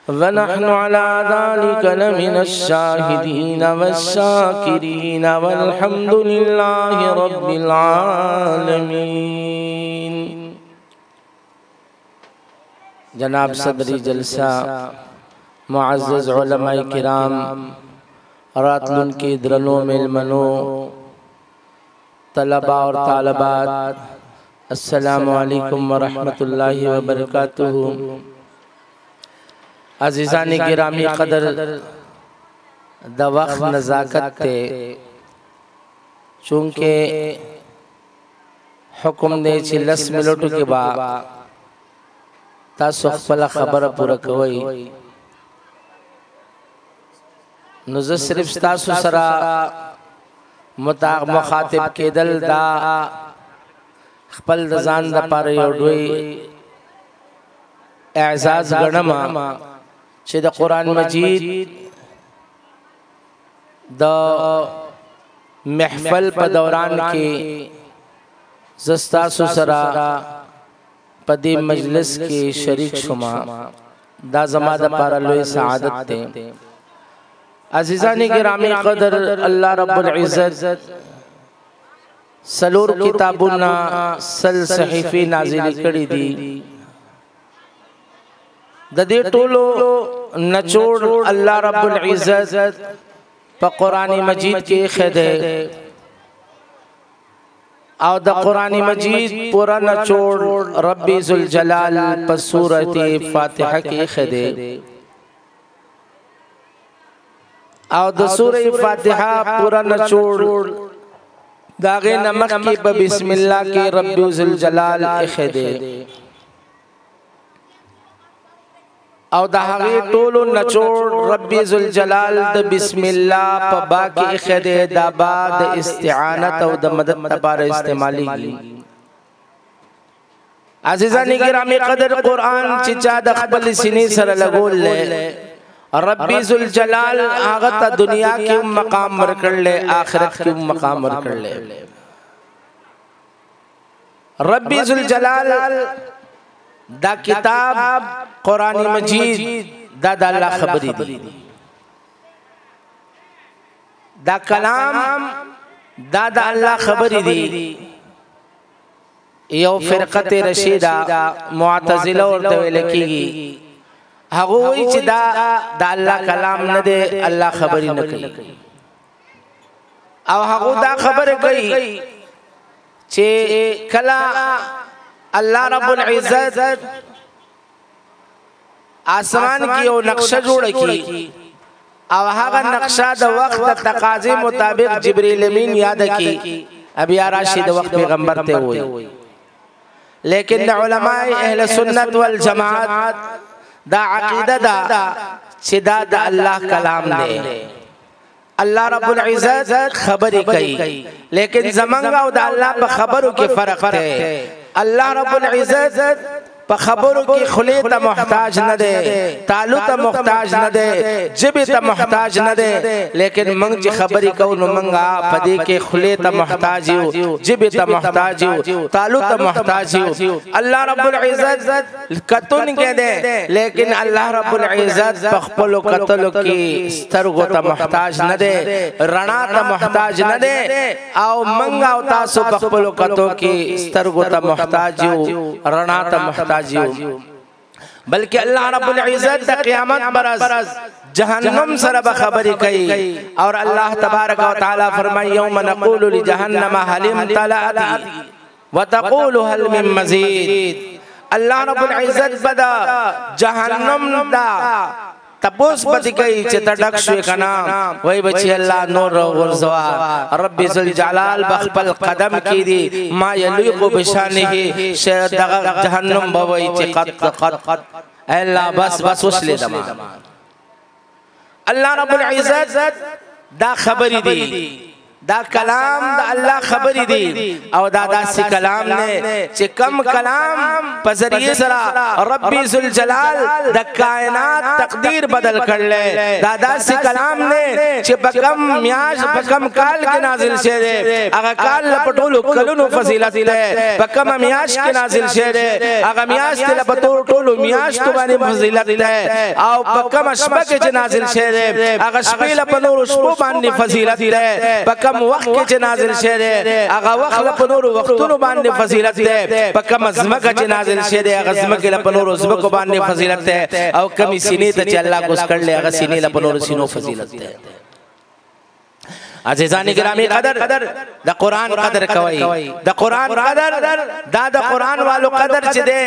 ونحن على ذلك لمن الشاهدين والشاكرين والحمد لله رب العالمين. جناب صدر جلسہ، معزز علماء کرام، راتلن کی درنوں ملمنوں، طلباء اور طالبات، السلام علیکم ورحمۃ اللہ وبرکاتہ. عزیزان گرامی قدر، دا وقت نزاکت تے چونکہ حکم دے چی 10 منٹو کے بعد تاسو خپل خبر پورا کوئی، نو صرف تاسو سرا مخاطب کے دل دا خپل دزان دا پارے یوڈوئی اعزاز گنما چه دا قرآن مجید دا محفل پا دوران کے زستاسو سرا پا دی مجلس کے شریک شما دا زما دا پارا لوی سعادت تے. عزیزانی گرامی قدر، اللہ رب العزت سلور کتابنا سل صحیفی نازلی کری دی. دا دے ٹولو نچوڑ اللہ رب العزت پا قرآن مجید کے خدے، او دا قرآن مجید پورا نچوڑ ربی ذوالجلال پا سورت فاتحہ کے خدے، او دا سورہ فاتحہ پورا نچوڑ داغے نمک کی پا بسم اللہ کے ربی ذوالجلال خدے، او دا حقی طولو نچوڑ ربی ذوالجلال دا بسم اللہ پا باقی خدے، دا بعد استعانت او دا مدد تبار استعمالی گی. عزیزانی گرامی قدر، قرآن چچا دا خبل سنی سر لگول لے، ربی ذوالجلال آغتا دنیا کی مقام مرکر لے، آخرت کی مقام مرکر لے. ربی ذوالجلال دا کتاب قرآن مجید دا اللہ خبری دی، دا کلام دا اللہ خبری دی. یو فرقت رشیدہ معتزلہ اور تویلے کی گی، ہگوئی چی دا اللہ کلام نہ دے، اللہ خبری نہ کئی. او ہگو دا خبر کئی چی کلا اللہ رب العزت آسمان کی او نقشہ جوڑ کی، او ہاگا نقشہ دا وقت تقاضی مطابق جبریل امین یاد کی، اب یا راشد وقت پیغمبر تے ہوئی. لیکن علماء اہل سنت والجماعت دا عقیدہ دا چی دا اللہ کلام دے، اللہ رب العزت خبری کئی. لیکن زمانگا دا اللہ پا خبروں کے فرق ہے. اللہ رب العزت پا خبرو کی خلی تا محتاج نہ دے، تالو تا محتاج نہ دے، جبی تا محتاج نہ دے، لیکن منگ چی خبری کونو منگا پدی کے خلی تا محتاج یو، جبی تا محتاج یو، تالو تا محتاج یو۔ اللہ رب العزت قطن کے دے، لیکن اللہ رب العزت پخپلو قتلو کی سترگو تا محتاج نہ دے، رنا تا محتاج نہ دے، آو منگا و تاسو پخپلو قتلو کی سترگو تا محتاج یو، رنا تا محتاج یو، بلکہ اللہ رب العزت دا قیامت برز جہنم سر بخبری کئی، اور اللہ تبارک و تعالی فرمائی یوم نقول لجہنم حل امتلأت وتقول حل من مزید۔ اللہ رب العزت بدا جہنم دا تپوس بدی کئی چتا ڈک شوی کنا، وہی بچی اللہ نور رو غرزوا، ربی ذوالجلال بخپل قدم کی دی ما یلیق بشانہی، شاید جہنم بوئی چی قط اے اللہ بس وصلی دما۔ اللہ رب العزت دا خبری دی، دا کلام دا اللہ خبری دی، او دا سی کلام نے چی کم کلام پذریعے سرا ربی ذوالجلال دا کائنات تقدیر بدل کر لے، دا سی کلام نے چی بکم میاش بکم کال کے نازل شہرے، اگا کال لپٹولو کلونو فضیلت لے، بکم میاش کے نازل شہرے، اگا میاش تے لپٹولو میاش تو بانی فضیلت لے، او بکم اشبہ کے نازل شہرے، اگا شبی لپنور اشبو بانی فضیلت لے، بکم وقت کے نازل شہرے، اگا وقت لپنور وقتونو بانی فضیلت دے، بکم ازمک کے نازل شہرے، اگا ازمک لپنور ازمکو بانی فضیلت دے، او کمی سینے تا چی اللہ کو سکر لے، اگا سینے لپنور سینو فضیلت دے۔ عزیزانی گرامی قدر دا قرآن قدر کوئی، دا قرآن قدر دا قرآن والو قدر چی دے،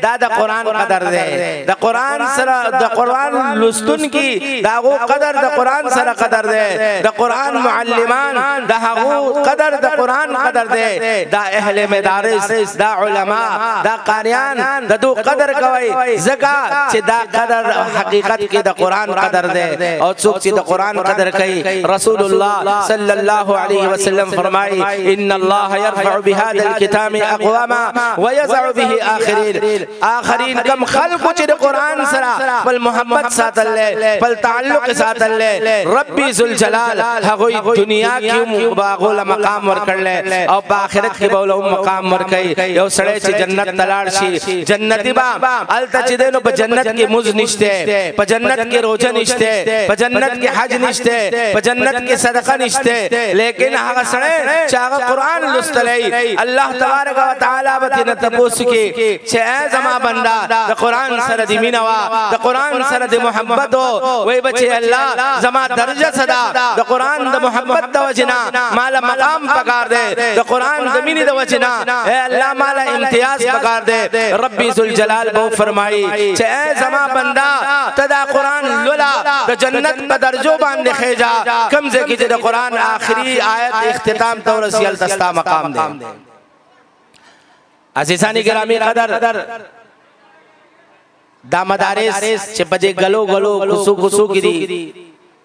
دا قرآن قدر دے، دا قرآن سر دا قرآن لستن کی دا غو قدر دا قرآن سر قدر دے، دا قرآن معلمان دا غو قدر دا قرآن قدر دے، دا اہل مدارس دا علماء دا قاریان دا دو قدر کوئی، زکا چی دا قدر حقیقت کی دا قرآن قدر دے، اور چوک چی دا قرآن قدر کئی، رسول اللہ صلی اللہ علیہ وسلم فرمائی ان اللہ یرفع بهذا الكتاب اقواما ویزع به آخرین کم خلق چر قرآن سرا پل محبت ساتھ لے، پل تعلق ساتھ لے، ربی ذوالجلال ہگوئی دنیا کی باغول مقام ورکر لے، اور باخرت کی بولو مقام ورکئی، یو سڑے چی جنت تلار شی، جنتی با علتا چی دینو پا جنت کی مز نشتے، پا جنت کی روجہ نشتے، پا جنت کی حج نشتے، پا جنت کی صدقہ نشتے، لیکن آگا سڑے چاگا قرآن لستلئی، اللہ تبارک و تعالی بتی نتپوس کی چھے اے زمان بندہ دا قرآن سرد مینوا، دا قرآن سرد محبت ہو، وہی بچے اللہ زمان درجہ صدا، دا قرآن دا محبت دا وجنا مالا مقام پکار دے، دا قرآن دا مینی دا وجنا اے اللہ مالا امتیاز پکار دے، ربی ذوالجلال بہو فرمائی چھے اے زمان بندہ تدا قرآن لولا دا جنت پا درجو باندے خیجا، کمزے کی جدہ قرآن آخری آیت اختتام تورسی التستا مقام دے۔ عزیزانی گرامی قدر دا مدارس چھ بجے گلو کسو کی دی،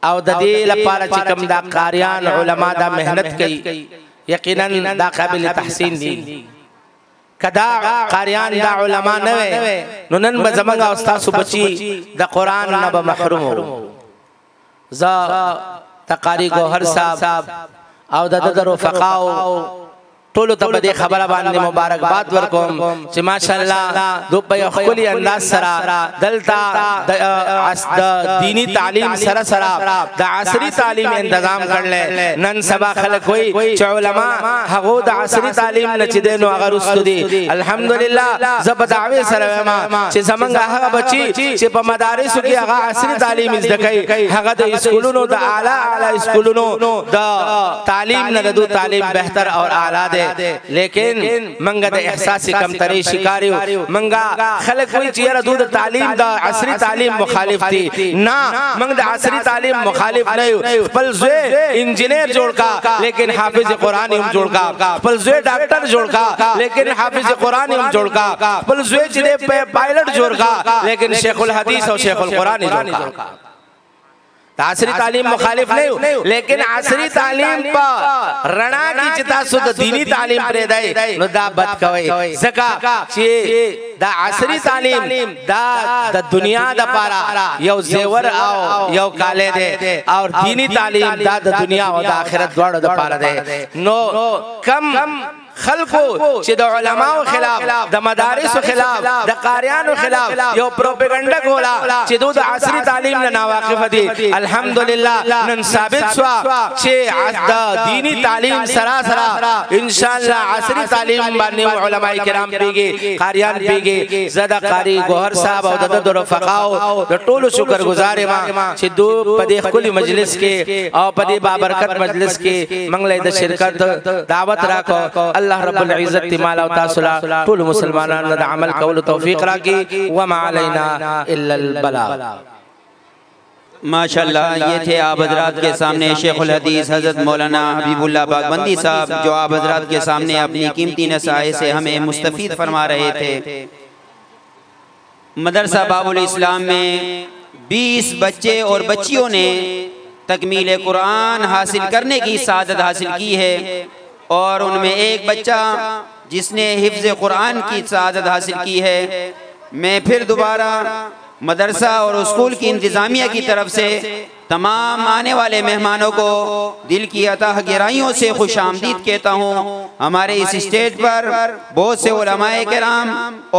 او دا دیل پارا چکم دا قاریان علماء دا محنت کئی، یقیناً دا قابل تحسین دی، کدا قاریان دا علماء نوے، ننن بزمنگا استاسو بچی دا قرآن نبا محروم ہو، زا تقاری گوھر صاحب او دا در رفقاو طولو تا بدے خبر باندے مبارک بات ورکم چی ماشاءاللہ دو پی اخکلی انداز سرا دلتا دا دینی تعلیم سرا دا عصری تعلیم انتظام کر لے، نن سبا خلق ہوئی چی علماء حقو دا عصری تعلیم نچی دینو اگر استو دی، الحمدللہ زب دعوی سرویما چی زمانگا حقا بچی چی پا مدارسو کی اگر عصری تعلیم ازدکئی، حقا دا اسکولونو دا اعلی اسکولونو دا تعلیم ندو تعلیم بہتر اور اعلی دے، لیکن منگا دا احساسی کم تری شکاریو، منگا خلق ہوئی چیئر دو تعلیم دا عصری تعلیم مخالف تھی، نا منگ دا عصری تعلیم مخالف نہیں، پل زوے انجینئر جوڑ کا لیکن حافظ قرآن ہم جوڑ کا، پل زوے ڈاکٹر جوڑ کا لیکن حافظ قرآن ہم جوڑ کا، پل زوے چلے پائلٹ جوڑ کا لیکن شیخ الحدیث اور شیخ القرآن جوڑ کا۔ عصری تعلیم مخالف نہیں لیکن عصری تعلیم پا رنا کی چتا سو دا دینی تعلیم پر دائی نو دا بد کوئی زکا چی دا عصری تعلیم دا دنیا دا پارا یو زیور آو یو کالے دے اور دینی تعلیم دا دنیا و دا آخرت دوڑ دا پارا دے نو کم خلقو چی دا علماء خلاف دا مدارس خلاف دا قاریان خلاف یو پروپیگنڈا گولا چی دو دا عصری تعلیم نا واقف دی الحمدللہ نن ثابت سوا چی دا دینی تعلیم سراسرا انشاءاللہ عصری تعلیم باننے علماء کرام پیگے قاریان پیگے زدہ قاری گوھر صاحب او دا دا رفقاو دا طول شکر گزارے ماں چی دو پدے کلی مجلس کے او پدے بابرکت مجلس کے منگلے دا شرکت دعوت راکو اللہ رب العزت تمالا و تاسلا طول مسلمانان دا عمل قول توفیق راکی وما علینا الا البلاغ.
ماشاءاللہ یہ تھے آپ حضرات کے سامنے شیخ الحدیث حضرت مولانا حبیب اللہ پاکبندی صاحب جو آپ حضرات کے سامنے اپنی قیمتی نصائح سے ہمیں مستفید فرما رہے تھے. مدرسہ بابل اسلام میں 20 بچے اور بچیوں نے تکمیل قرآن حاصل کرنے کی سعادت حاصل کی ہے اور ان میں ایک بچہ جس نے حفظ قرآن کی سعادت حاصل کی ہے. میں پھر دوبارہ مدرسہ اور اسکول کی انتظامیہ کی طرف سے تمام آنے والے مہمانوں کو دل کی عطا گہرائیوں سے خوش آمدید کہتا ہوں. ہمارے اس اسٹیج پر بہت سے علماء کرام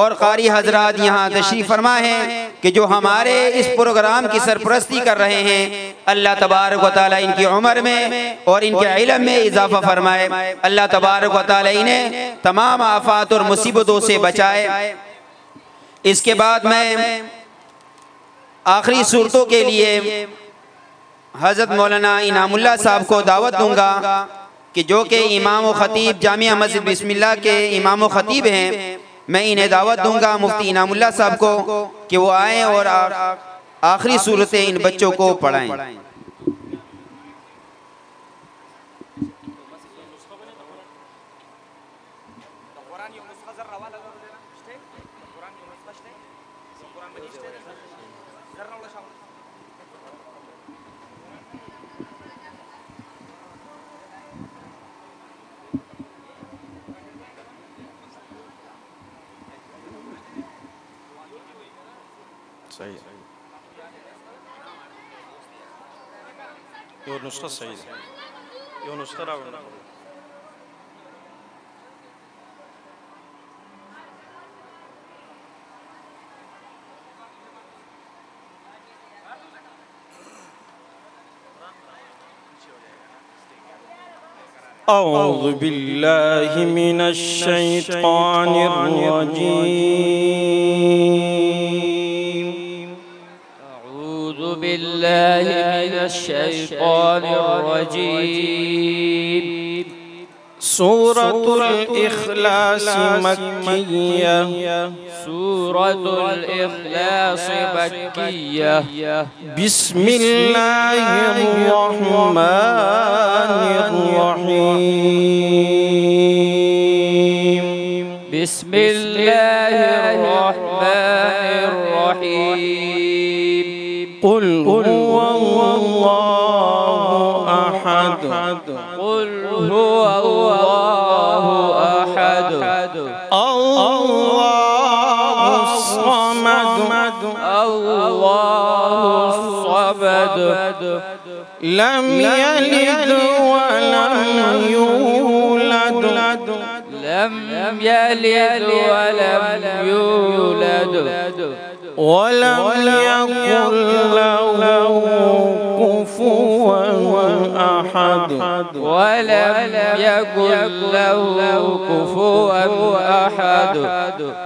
اور قاری حضرات یہاں تشریف فرما ہیں کہ جو ہمارے اس پروگرام کی سرپرستی کر رہے ہیں. اللہ تبارک و تعالی ان کی عمر میں اور ان کے علم میں اضافہ فرمائے. اللہ تبارک و تعالی انہیں تمام آفات اور مصیبتوں سے بچائے. اس کے بعد میں آخری صورتوں کے لیے حضرت مولانا انعام اللہ صاحب کو دعوت دوں گا کہ جو کہ امام و خطیب جامعہ مسجد بسم اللہ کے امام و خطیب ہیں. میں انہیں دعوت دوں گا مفتی انعام اللہ صاحب کو کہ وہ آئیں اور آخری صورتیں ان بچوں کو پڑھائیں.
صحیح ہے یہ نسخہ صحیح ہے یہ نسخہ راوڑنا اعوذ باللہ من الشیطان الرجیم
اعوذ باللہ من الشیطان الرجیم
سورة الإخلاص مكية
سورة الإخلاص مكية
بسم الله الرحمن الرحيم
بسم الله الرحمن الرحيم
قل هو الله أحد
قل هو الله أحد
الله الصمد
الله الصمد
لم يلد ولم يولد
لم يلد ولم يولد
ولم يكن له كفوا أحد
ولم يكن له كفوا أحد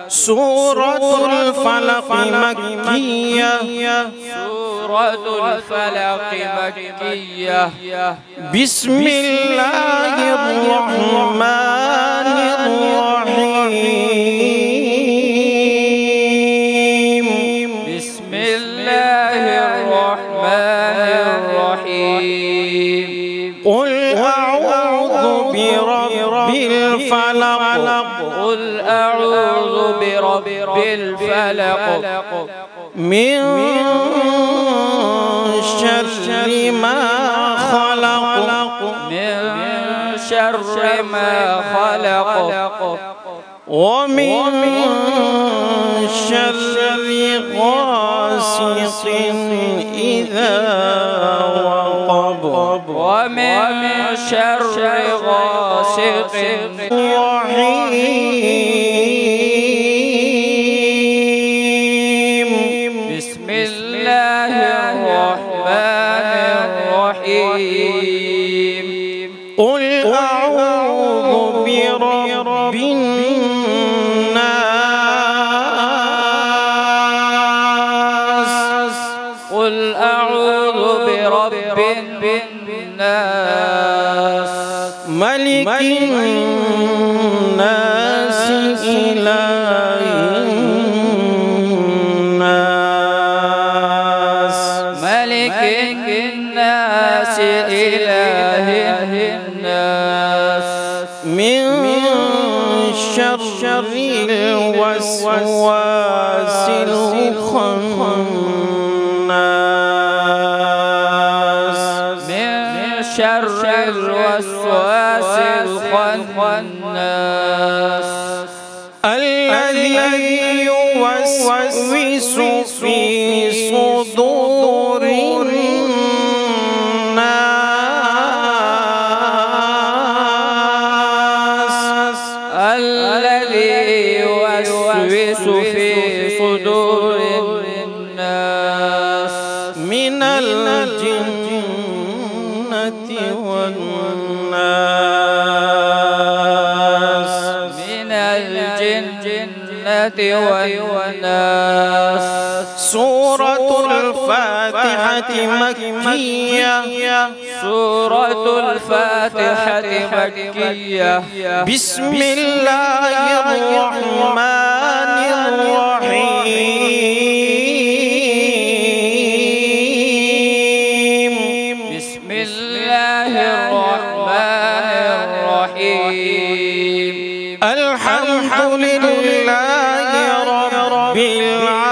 سورة الفلق مكية
سورة الفلق مكية
بسم الله الرحمن الرحيم
بسم الله الرحمن الرحيم
قل أعوذ برب الفلق
قل أعوذ برب الفلق
من شر ما خلق
من شر ما خلق
ومن شر غاسق إذا وقب
ومن شر غاسق
رحيم.
بسم الله الرحمن الرحيم.
قل أعوذ برب الناس
قل أعوذ برب الناس
ملك الناس إله الناس
ملك الناس إله الناس
من شر الوسواس الخناس
من شر الوسواس الخناس
الذي يوسوس في صدور الناس
الذي يوسوس في صدور الناس
من الجنة والناس
من الجنة والناس.
سورة الفاتحة مكية.
سورة الفاتحة مكية.
بسم الله الرحمن الرحيم.
بسم الله الرحمن الرحيم.
الحمد لله رب العالمين.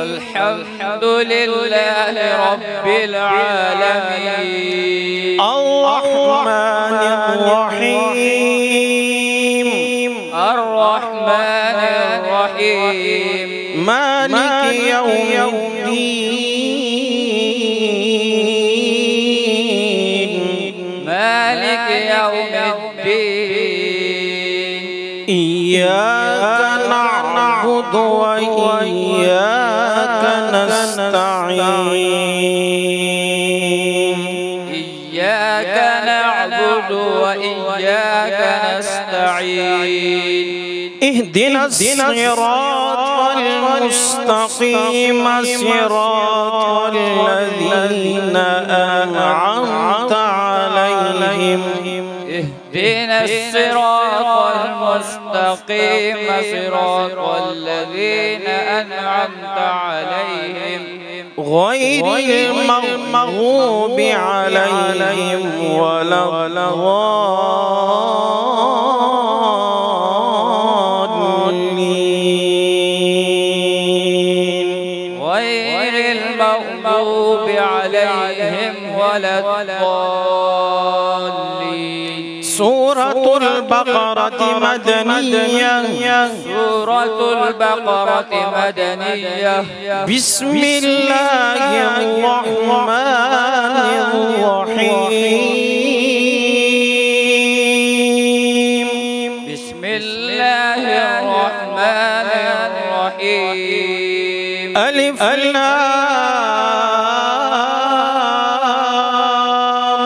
الحمد لله رب العالمين.
الرحمن الرحيم.
الرحمن الرحيم.
مالك يوم الدين.
مالك يوم الدين.
إياك نعبد وإياك نستعين.
إياك نعبد وإياك نستعين.
اهدنا الصراط المستقيم صراط الذين أنعمت عليهم.
اهدنا الصراط المستقيم صراط الذين أنعمت عليهم
غير المغضوب عليهم ولا الضالين.
غير المغضوب عليهم ولا الضالين.
سورة البقرة مدنية.
سورة البقرة مدنية.
بسم الله الرحمن الرحيم.
بسم الله الرحمن الرحيم.
ألف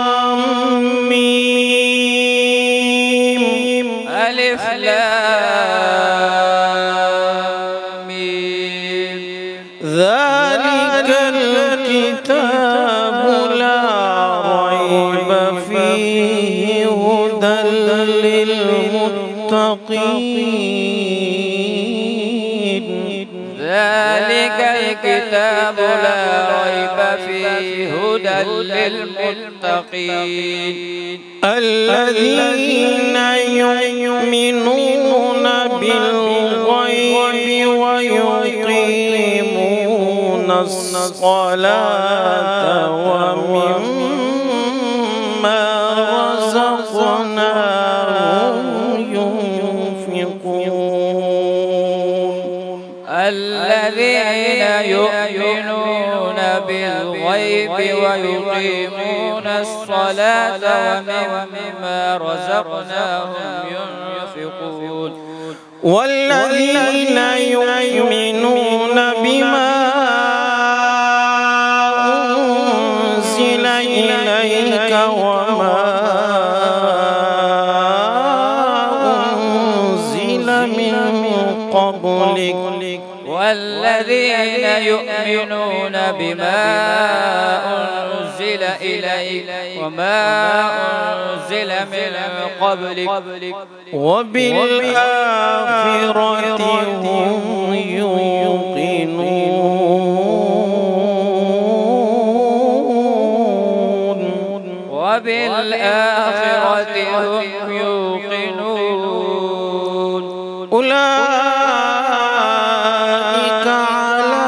لام ميم.
ألف لام ميم.
ذلك الكتاب لا ريب فيه هدى للمتقين.
ذلك الكتاب لا ريب فيه هدى للمتقين.
الذين يؤمنون بالغيب الغيب ويقيمون الصلاة ومما رزقناهم ينفقون
الذين يؤمنون بالغيب ويقيمون الصلاة ومما رزقناهم ينفقون
والذين يؤمنون بما أنزل إليك وما أنزل من قبلك
والذين يؤمنون بما أنزل إليك وما أنزل من قبلك
وبالآخرة هم يوقنون
وبالآخرة هم يوقنون
أولئك على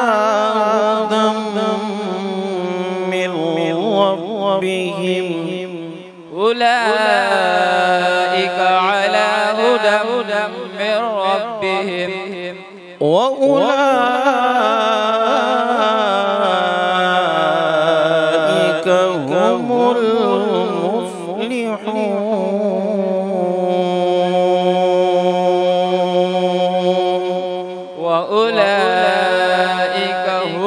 هدى من ربهم
أولئك على هدى من ربهم
وأولئك هم المفلحون
وأولئك هم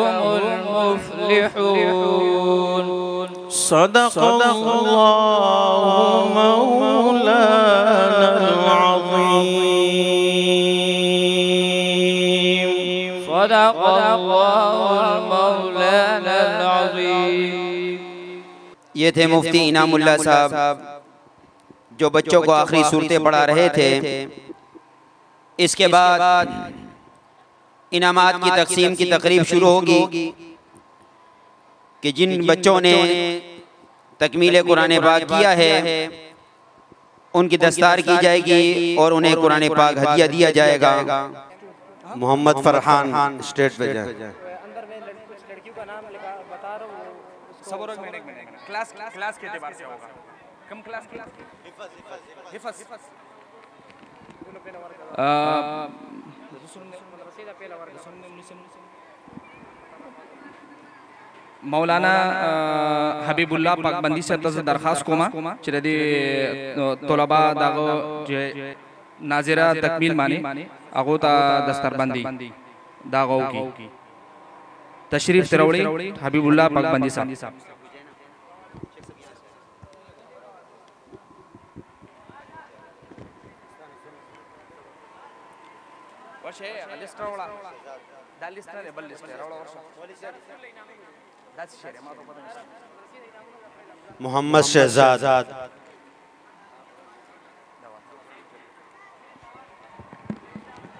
المفلحون
صدق الله مولانا العظيم
صدق الله مولانا العظيم
یہ تھے مفتی انعام اللہ صاحب جو بچوں کو آخری صورتیں پڑھا رہے تھے۔ اس کے بعد انعامات کی تقسیم کی تقریب شروع ہوگی کہ جن بچوں نے تکمیل قرآن پاک کیا ہے ان کی دستار کی جائے گی اور انہیں قرآن پاک ہدیہ دیا جائے گا۔
محمد فرحان اسٹیٹ پہ جائیں۔
کلاس کے اعتبار سے ہوگا کم کلاس حفظ مولانا حبیب اللہ پاکبندی سے درخواست کوما چردی طلباء داغو ناظرہ تکمیل مانی اغو تا دستربندی داغو کی تشریف تروڑی حبیب اللہ پاکبندی صاحب۔
محمد شہزاد،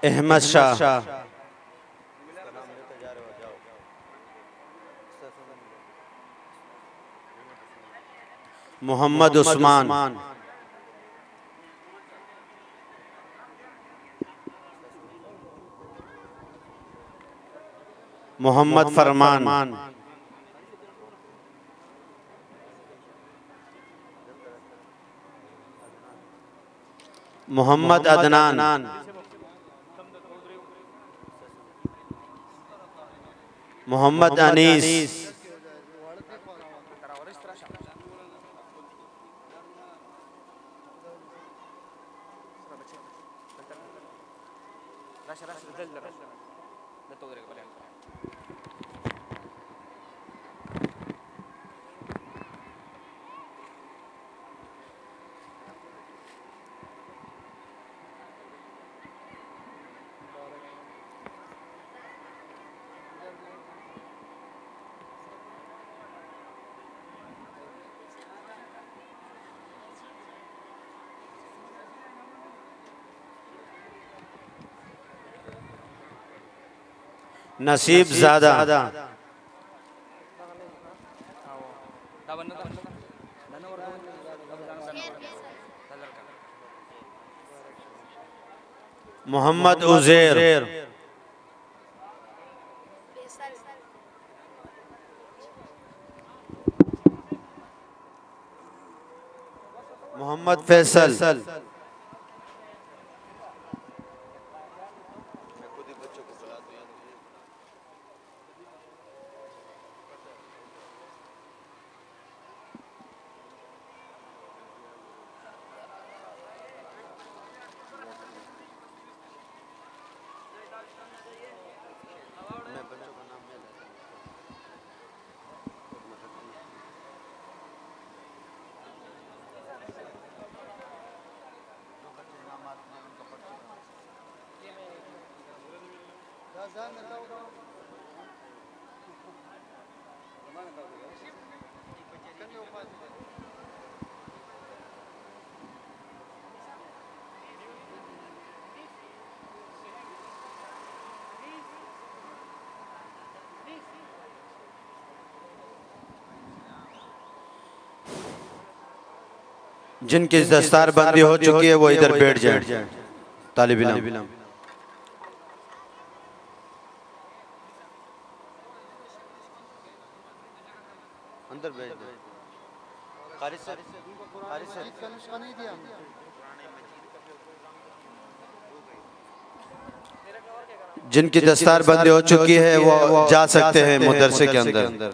احمد شاہ، محمد عثمان، محمد فرمان، محمد عدنان، محمد انیس، نصیب زادہ،
محمد عزیر محمد فیصل جن کی دستار بندی ہو چکی ہے وہ ادھر بیٹھ جائیں طالب علم اندر بیٹھ جائیں قاری صاحب جن کی دستار بندی ہو چکی ہے وہ جا سکتے ہیں مدرسے کے اندر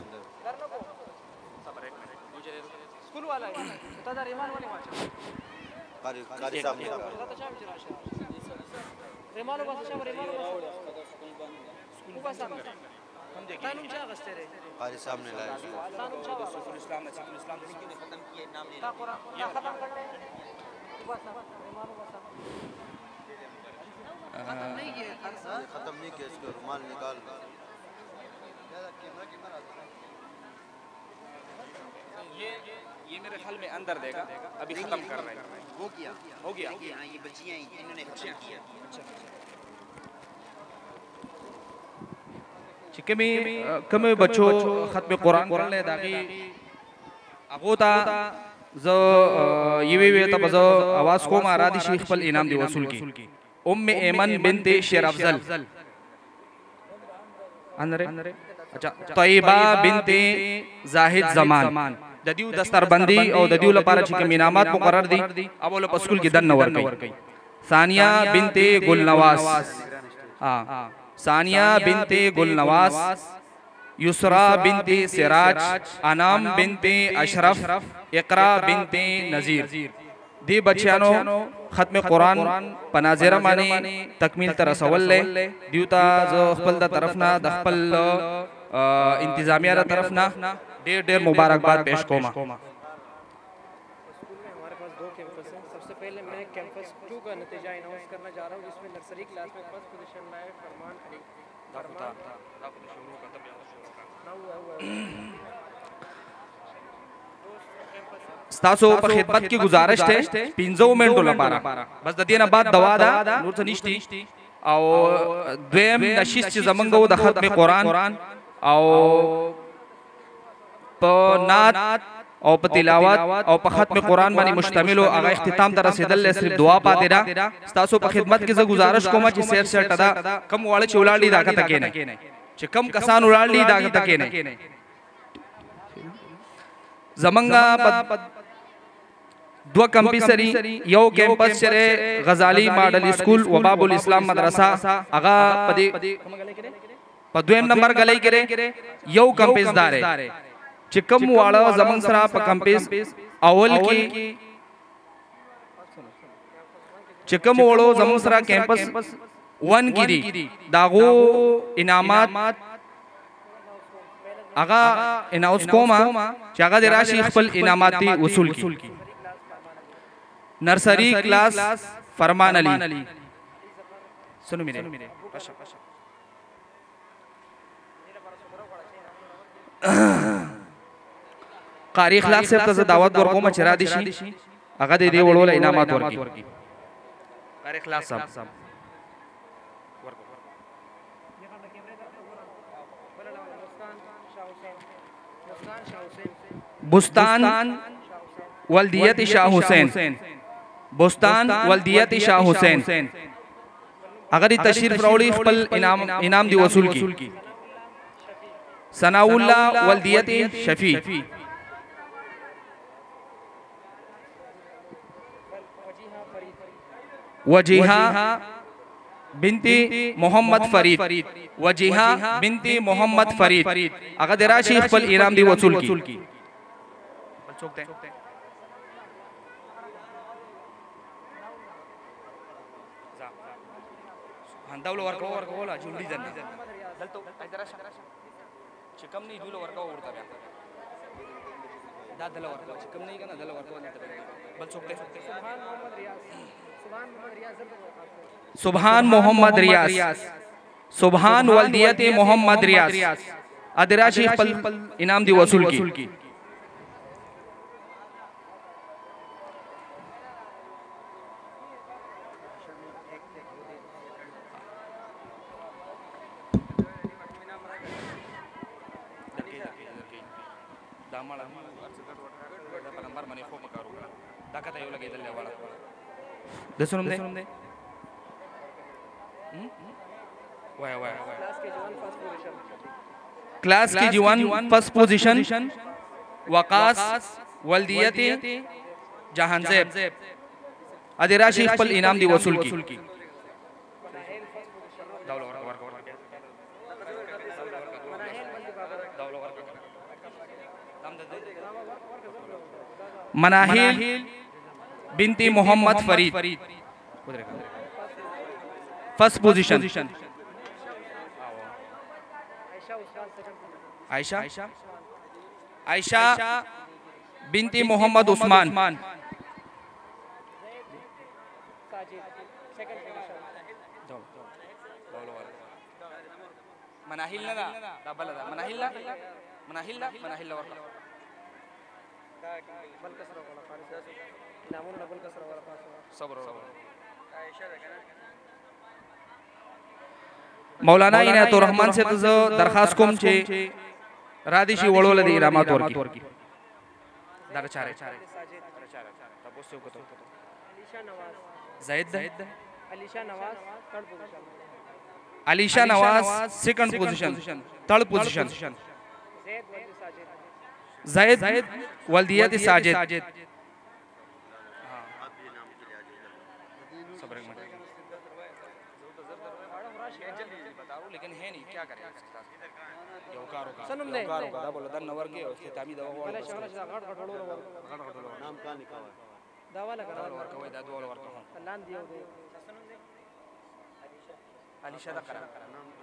ختم نہیں کیا اس کا رومال نکال
یہ میرے خیال میں اندر دے گا ابھی ختم کر رہے ہیں ہو گیا یہ بچیاں انہوں نے ختم کیا
کمی بچو ختم قرآن کرنے داگی اگوتا زو یوی تا بزو آواز کو مارا دی شیخ پل انام دی وصول کی ام ایمن بنت شیر افضل طیبہ بنت زاہد زمان ددیو دستر بندی او ددیو لپارا چکم انامات مقرر دی اولو پسکول کی دن نور گئی ثانیہ بنت گل نواز ثانیہ بنت گل نواز یسرا بنت سراج انام بنت اشرف اقرا بنت نذیر دی بچیانو ختم قرآن پناظرہ مانی تکمیل ترسول لے دیوتا زو خپل دا طرفنا دا خپل انتظامیہ دا طرفنا دیر دیر مبارکباد پیش کوما
ہمارے پاس 2 کیمپس ہیں سب سے پہلے میں کیمپس 2 کا نتیجہ اناؤنس کرنا چاہ رہا ہوں جس میں نرسری کلاس میں فرسٹ پوزیشن لائے فرمان علی
ستاسو پر خدمت کی گزارش تھے 15 منٹو لپارا بس ددین بعد دوا دا نور سنشتی او دویم نشیست چی زمانگو دا ختم قرآن او پا نات او پا تلاوات او پا ختم قرآن مانی مشتملو اگا اختتام در رسیدل لے صرف دعا پاتے دا ستاسو پا خدمت کی گزارش کو ما چی سیر سیر ٹدا کم والے چی اولاد لی داکتا کینے چی کم کسان اولاد لی داکتا کینے زمانگا دو کمپیسری یو کیمپس چرے غزالی ماڈل اسکول و بابل اسلام مدرسہ اگا پا دویم نمبر گلائی کرے یو کمپیس دارے چکم والا زمان سرا پا کمپیس اول کی چکم والا زمان سرا کیمپس 1 کی دی داغو انعامات اگا اناؤس کوما چاگا دی راشی خپل انعاماتی وصول کی نرسری کلاس فرمان علی سنو میرے قاری اخلاق سے ابتزا دعوت ورکو ما چرا دیشی اگا دے دے وڑولا انعامات ورکی قاری اخلاق صاحب بستان والدیت شاہ حسین بستان والدیت شاہ حسین اگر تشریف راوړي خپل انعام دی وصول کی ثناء الله ولدیت شفیع وجیحہ بنت محمد فرید وجیحہ بنت محمد فرید اگر دراشی خپل انعام دی وصول کی دولو ورکولا جلدی زن دلتو ایدراش چکم نہیں دولو ورکو ورتا بیا دا دلو ورکو چکم نہیں کنا دلو ورکو بل سوکتے سبحان محمد ریاض سبحان والدیت محمد ریاض ادراشی خپل انعام دی وصول کی دسونم دے کلاس کی جوان فرسٹ پوزیشن وقاص ولدیت جہان زیب ادراشی خپل انعام دی وصول کی مناہل بنت محمد فرید فرسٹ پوزیشن عائشہ بنت محمد عثمان مولانا عنایت الرحمن سے درخواست کوم چې رادشي وړول دي انعامات ورکی درچاره زید علیشا نواز سیکنڈ پوزیشن تھرڈ پوزیشن زید ولدیت ساجد لیکن ہے نہیں کیا کریں یوکارو کا دا بولا دن نور کے اختتامی دا والا نام کا نکالا دا والا ورکوي دا دوله ورکوي لان دیو دے علیشہ دا کرا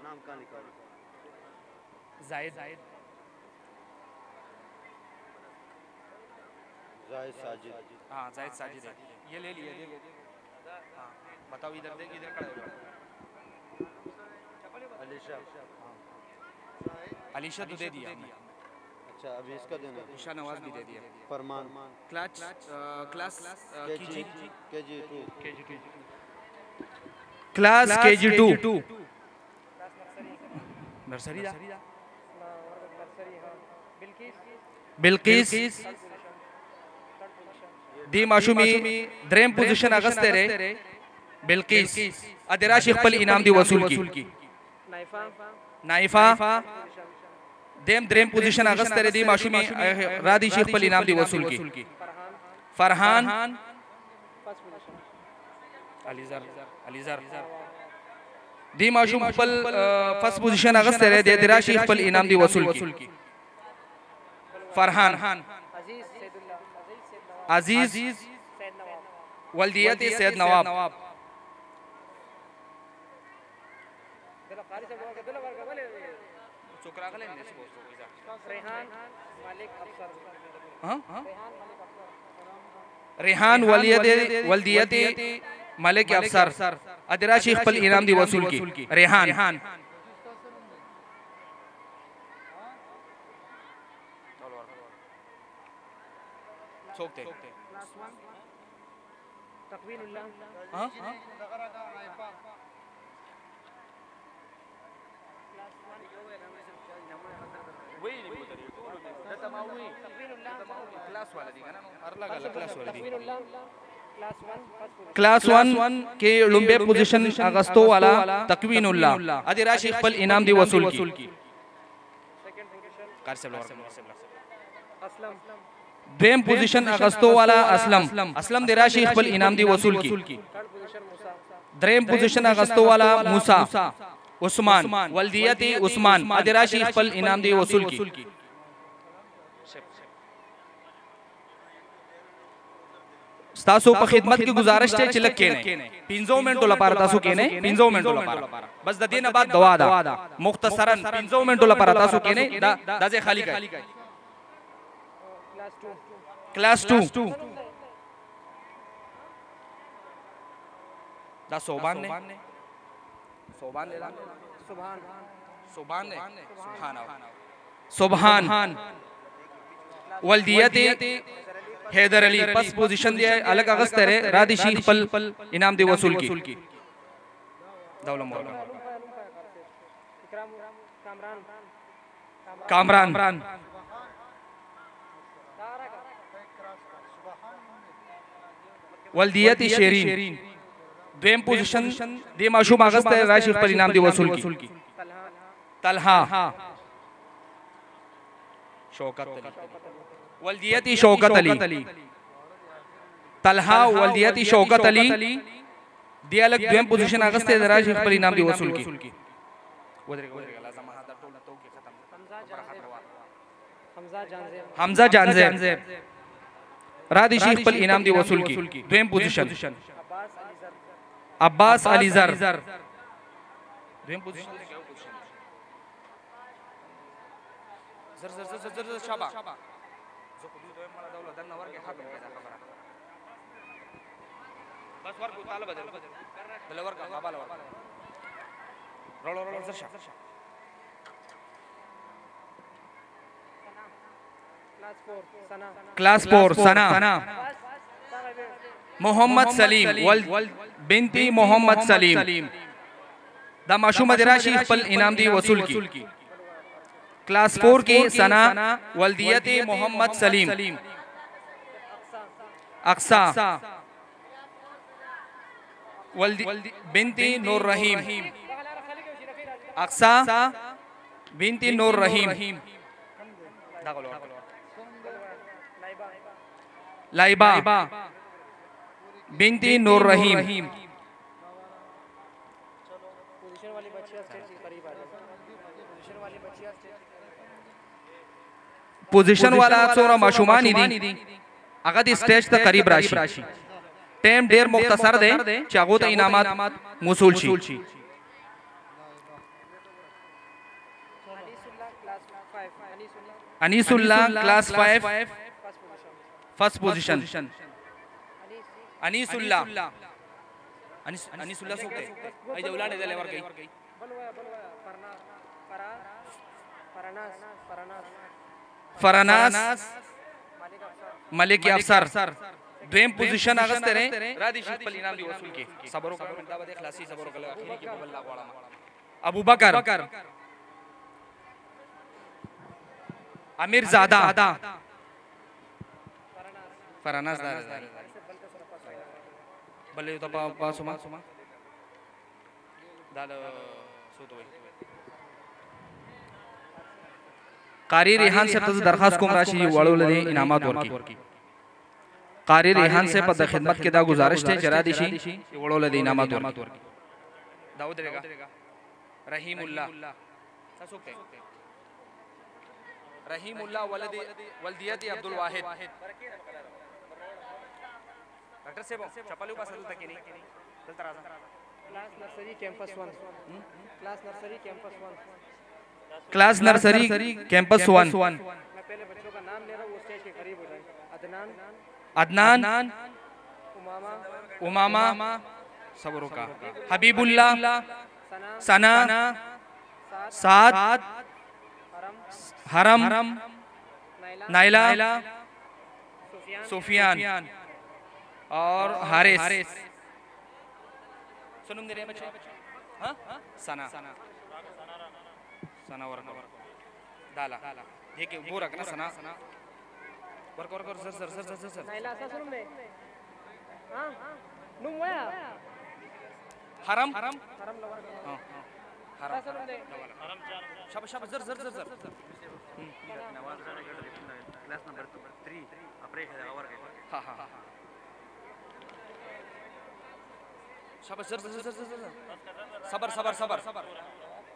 نام کا نکالا زائد ساجد ہاں زائد ساجد ہے یہ لے لیے دیکھو ہاں بتاؤ ادھر دیکھ ادھر کھڑے ہو علیشہ تو دے دیا اچھا ابھی اس کا دینا علیشہ نواز بھی دے دیا فرمان کلاس کے جی 2 کلاس کے جی 2 نرسری دا بلقیس دی معشومی دریم پوزیشن اغسطے رہے بلقیس ادراشی خپل انعام دی وصول کی نائفہ دریم پوزیشن اغسطے رہے دی معشومی رادی شیخ خپل انعام دی وصول کی فرحان علیزر دی معشوم خپل فرسٹ پوزیشن اغسطے رہے دی ادراشی خپل انعام دی وصول کی فرحان عزیز ولدیت سید نواب ریحان ولدیت ملک افسر ادراشی خپل انعام دی وصول کی ریحان تقوین اللہ کلاس 1 کے لمبے پوزیشن اغسطو والا تقوین اللہ ادی راشی خپل انعام دی وصول کی. دویم پوزیشن اغسطو والا اسلم دی راشی خپل انعام دی وصول کی. دریم پوزیشن اغسطو والا موسیٰ عثمان ولدیتی عثمان ادی راشی خپل انعام دی وصول کی. ستاسو په خدمت کی گزارش ته چلک کینه 15 منټو لپاره تاسو کینه 15 منټو لپاره بس د دینه بعد دعا ده مختصرا 15 منټو لپاره تاسو کینه دا ځای خالی کړئ. کلاس 2 دا صوبان نے سبحان ولدیت حیدر علی پس پوزیشن دیا الگ اغسط ہے رادی شیخ پل انعام دی وصول کی. کامران ولدیت شیرین دویم پوزیشن دی معشوم اغسط ہے رادی شیخ پل انعام دی وصول کی. طلحہ ولدیتی شوکت علی طلحہ ولدیتی شوکت علی دی الگ دویم پوزیشن اغسط ہے راشی خپل انعام دی وصول کی. حمزہ جانزیب رادی شیخ خپل انعام دی وصول کی. دویم پوزیشن عباس علی زر دویم پوزیشن زر شابا بس ورکو طالب دل ورکا بابا رولو زر شاب کلاس 4 سنا محمد سلیم بنتی محمد سلیم دا معشوم دراشی خپل انعام دی وصول کی. کلاس 4 کی سنا ولدیت محمد سلیم اقصا بنتی نور رحیم اقصا بنتی نور رحیم لائبہ بنتی نور رحیم پوزیشن والا سورا معشومانی دی اگر دی سٹیج تا قریب راشی ٹیم دیر مختصر دے چاہو تا انعامات موصول شی. انیس اللہ کلاس 5 فرسٹ پوزیشن انیس اللہ سوکتے ایجا اولانے دے لیور گئی فراناس ملک افسر دویم پوزیشن اغسطے رہے رادی شیخ پل انعام دی وصول کی. صبرو کا من دعوت اخلاصی صبرو کا اخیری کی بابل اللہ وعلا ابو بکر امیر زادہ فراناس بلے تو پا سما دال سوتوئی قاری ریحان سے پس درخواست کم راشی وڑو لدے انعامات ورکی. قاری ریحان سے پس خدمت کے دا گزارش تے چرا دیشی وڑو لدے انعامات ورکی. داود رہے گا رحیم اللہ سسوکتے رحیم اللہ ولدیت عبدالواحد ڈاکٹر سے چپلیو پاس دلتا کی نہیں دلتا رازا کلاس نرسری کیمپس 1 کلاس نرسری کیمپس 1 میں پہلے بچوں کا نام لے رہا ہوں وہ سٹیج کے قریب ہو جائے. عدنان امامہ صبروں کا حبیب اللہ سنا سعد حرم نائلہ سفیان اور حارث سنم دے رہے بچے سنا ورکا دالا دیکھیں وہ رکھنا سنا ورکا زر حرم شاباش شاباش زر زر زر زر
کلاس نمبر 3 اپریک ہے اور
ہاں ہاں شاباش زر زر زر زر صبر صبر صبر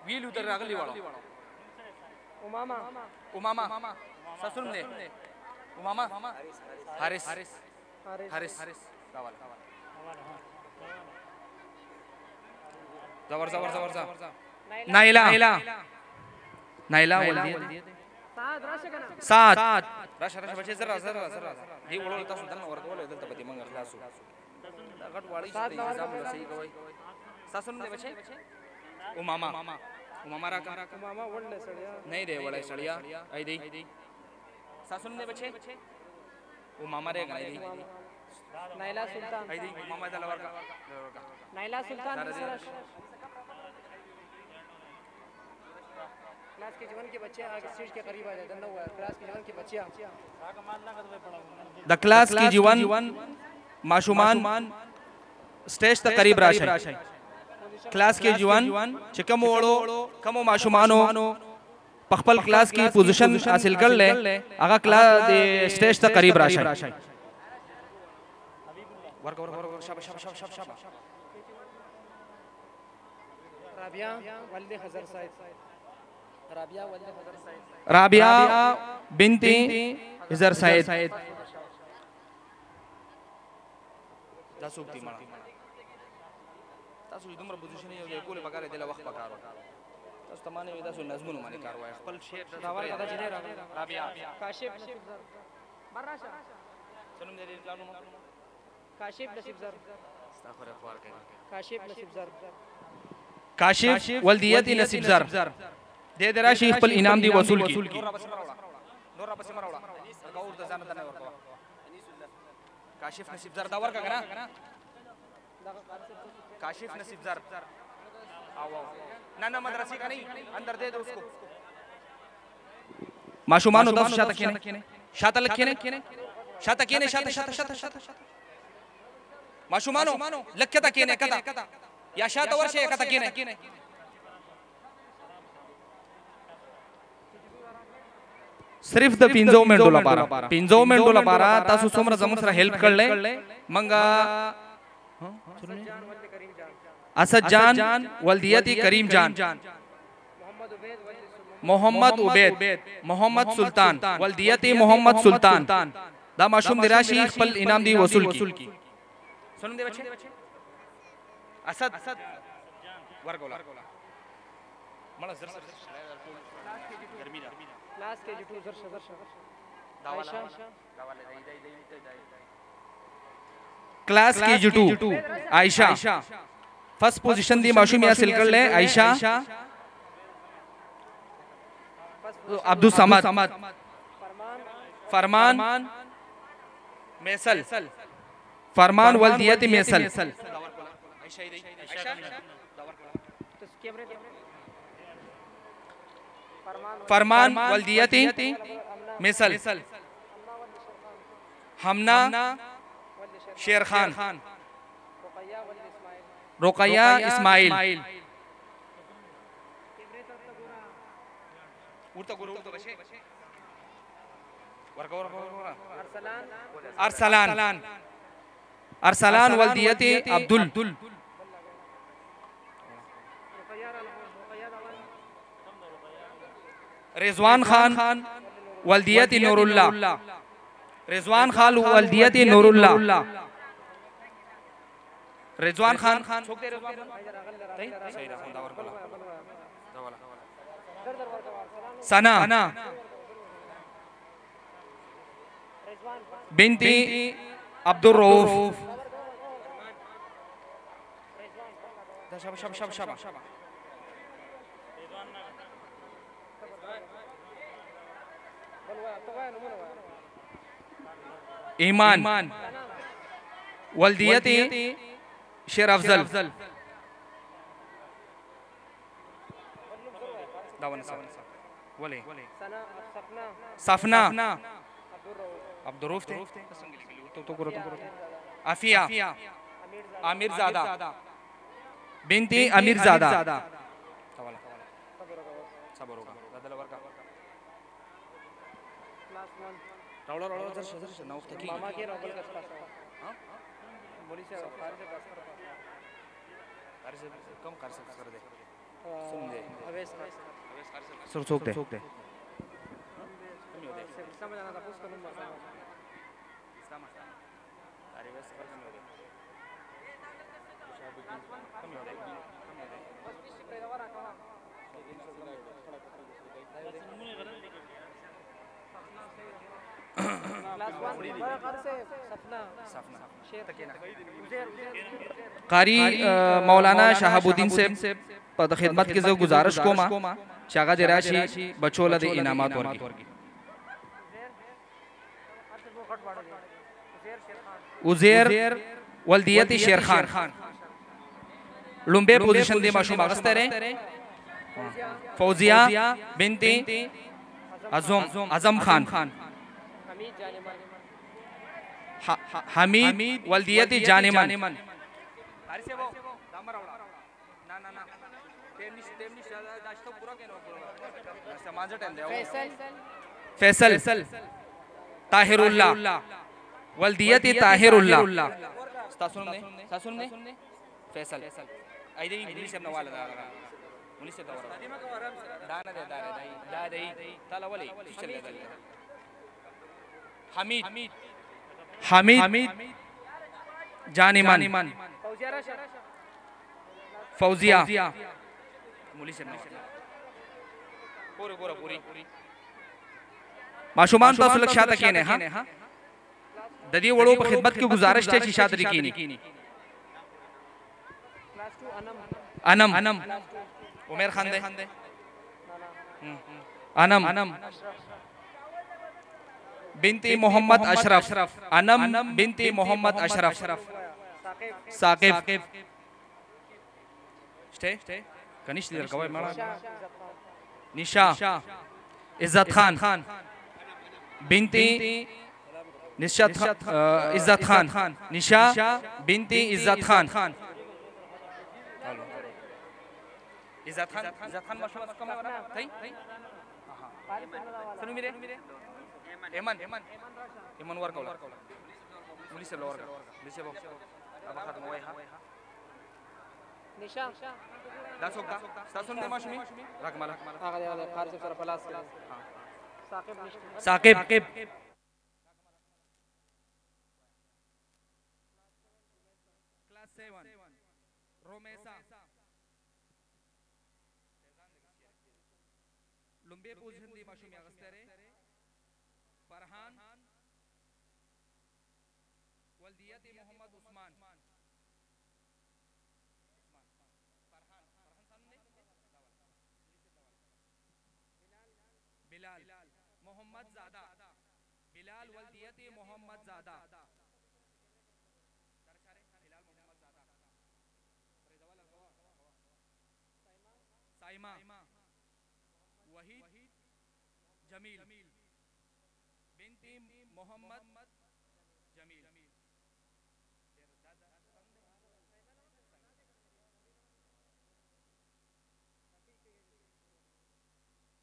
ویلو در اگلی والا امامہ سسرم دے امامہ حارث زور زور زور زور نائلہ ولدی سعد راشا بچے ذرا دی وړو تاسو دنه ورکول دلته پتی منګ خلاصو غټ واړی چې نظام له صحیح کوي ساسن دې بچے امامہ را کا امامہ وړل سړیا نه دی وړای سړیا ای دی ساسن دې بچے امامہ رے غنی دی نائلہ سلطان ای دی امامہ دل ورکا نائلہ سلطان کلاس کے جوان کے بچے آگے سیٹ کے قریب آ جائے دنہ ہوا ہے کلاس کے جوان کے بچے دا کلاس کی جوان معشومان سٹیج تا قریب راشای کلاس کے جوان چھ کمو معشومانو پخپل کلاس کی پوزیشن حاصل کر لے آگا کلاس سٹیج تا قریب راشای رابعہ والد حضر صاحب رابعہ بنت حضر سعید دا سوکتی مانا تاسو دمر پوزیشن یو کول پکاره دله وخت پکارو تاسو تمانه ودا سو نظمونو باندې کار وای خپل شعر داور کدا جنې رابعہ کاشف نصیب زر براشا سنم دې پلانو کاشف نصیب زر استغفر اخبار کوي کاشف نصیب زر کاشف ولدیت نصیب زر دے درا شیخ پل انعام دی وصول کی نورا پسی مراوڑا گاور دا زانتا نہیں ورکوا کاشف نصیب زر داور کا گنا کاشف نصیب زر نا مدرسی کا نہیں اندر دے دو اس کو معشومانو دو شاتا کینے شاتا لکھینے شاتا کینے شاتا معشومانو لکھتا کینے کتا یا شاتا ورشے کتا کینے صرف د 15 منټو لپاره تاسو څومره زموږ سره هیلپ کړل منګه اسد جان ولدیتی کریم جان محمد عبید محمد سلطان ولدیتی محمد سلطان دا معشوم دی راشي خپل انعام دی وصول کی سنم دی بچے اسد ورګولا مړه زر ګرمي دا کلاس کے جٹو زر عائشہ کلاس کی جٹو عائشہ فرسٹ پوزیشن دی معشوم حاصل کر لے عائشہ عبدالصمد فرمان میسل فرمان ولدیت میسل فرمان ولدیتی مثل ہمنا شیر خان رقیہ اسماعیل ارسلان ولدیتی عبدال رضوان خان ولدیت نور اللہ رضوان خان ولدیت نور اللہ رضوان خان سنا بنتی عبدالرؤوف ایمان ولدیتی شیر افضل صفنا عبدالرؤوف تھے عفیہ عامر زادہ بنتی امیر زادہ
ماما کے روبل کا پاس مولی سے خارج پاس
کم کر سکتے کر دے
اویس
سر سوک دے
اسلام جانا تھا پوچھ کروں بس
قاری مولانا شہاب الدین سے پد خدمت کی زو گزارش کو ما شاگا دے راشی بچولا دے انعامات ورکی عزیر والدیتی شیرخان لنبے پوزیشن دے ماشوم آگستے رہے فوزیہ بنتی عظم خان حمید والدیتی جانمان فیصل طاہر اللہ والدیتی طاہر اللہ فیصل ایدے ہی انگلیس اپنا والدہ آگا انگلیس سے دورہ دانا دے دا دے تالا ولی چل دے حمید جانمان فوزیہ معشومان تاسو لک شاہ تکینے ہاں ددی وڑو پا خدمت کی گزارش تے چی شاہ ترکینی انم عمیر خان دے انم بنتی محمد اشرف انم بنتی محمد اشرف ثاقب کنیش دیدر کوئی مارا نشا عزت خان بنتی عزت خان نشا بنتی عزت خان عزت خان مشہور کم ہے ورہ تھئی سنو میرے ایمان ور کولا مولی سے لور مولی سے ابا ختم ہوئے ہاں
نشا
دا سوکتا ستا سن دے ماشمی رکھ مالا
آگا دے خارج سر پلاس کے
ثاقب کلاس 7 رومیسا لنبے پوزیشن دی ماشمی آگستے رہے فرحان والدیتی محمد عثمان بلال محمد زادہ بلال والدیتی محمد زادہ سائمہ وحید جمیل بنتی محمد جمیل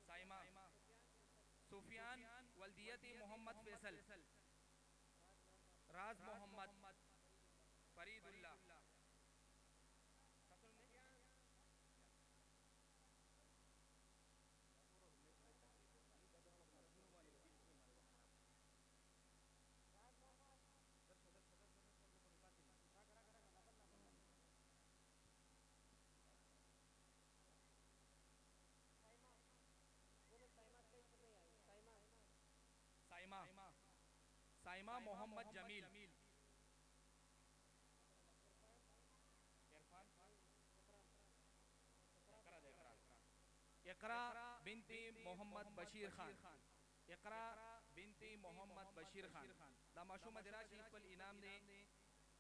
سائمہ سفیان والدیتی محمد فیصل راز محمد فرید اللہ سائمہ محمد جمیل اقرا بنتی محمد بشیر خان اقرا بنتی محمد بشیر خان دا معشوم دراشی پل انعام دے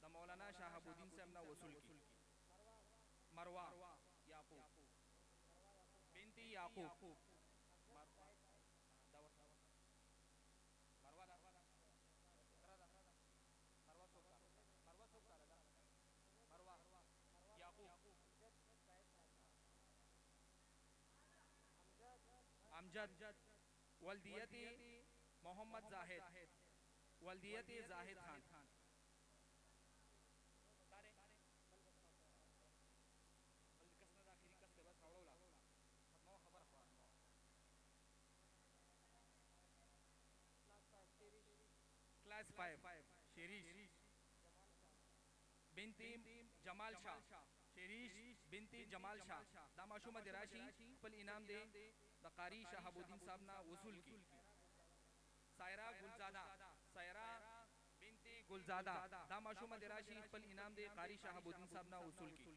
دا مولانا شہاب الدین سے امنا وصول کی مروہ یعقوب بنتی یعقوب والدیت محمد زاہد والدیت زاہد خان کلاس 5 شیریش بنتی جمال شاہ شیریش بنتی جمال شاہ دا معشومہ دراشی پل انعام دے دا قاری شہاب الدین صاحب نا وصول کی سائرہ گلزادہ سائرہ بنتی گلزادہ دا معشومہ دراشی پل انعام دے قاری شہاب الدین صاحب نا وصول کی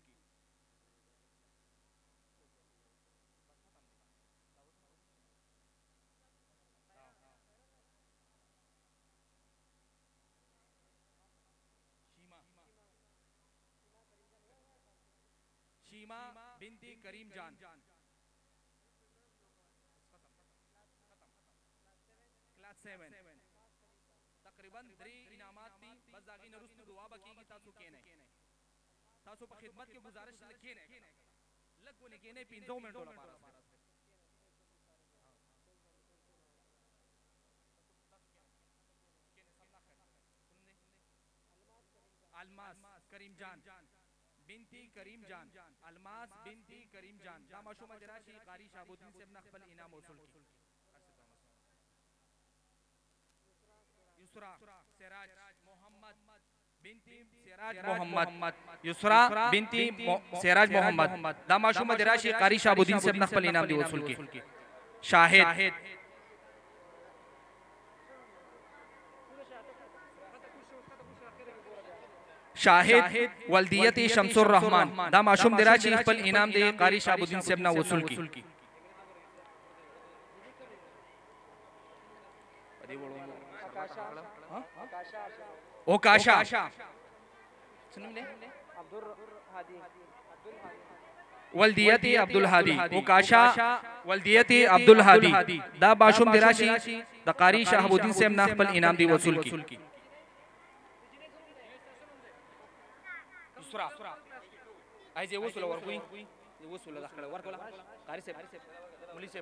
شیما بنتی کریم جان کلاس 7 تقریباً 3 انعامات دی بس داغی نرست دعا بکی گی تاسو کینے تاسو پا خدمت کے گزارش لکینے لگو نکینے 15 منٹوں لپارا الماس کریم جان بنتی کریم جان الماس بنتی کریم جان دا معشومہ دراشی قاری شہاب الدین سے اپنا خپل انعام وصول کی یسرا سراج محمد بنتی سراج محمد یسرا بنتی سراج محمد دا معشومہ دراشی قاری شہاب الدین سے اپنا خپل انعام دی وصول کی شاہد شاہد والدیت شمس الرحمن دا معشوم دراشی خپل انعام دے قاری شہاب الدین سے اپنا وصول کی اوکاشا والدیت عبدالحادی اوکاشا والدیت عبدالحادی دا معشوم دراشی دا قاری شہاب الدین سے اپنا خپل انعام دی وصول کی ایسے وصول ورکوئی وصول داخل ورکولا قاری سے ملی سے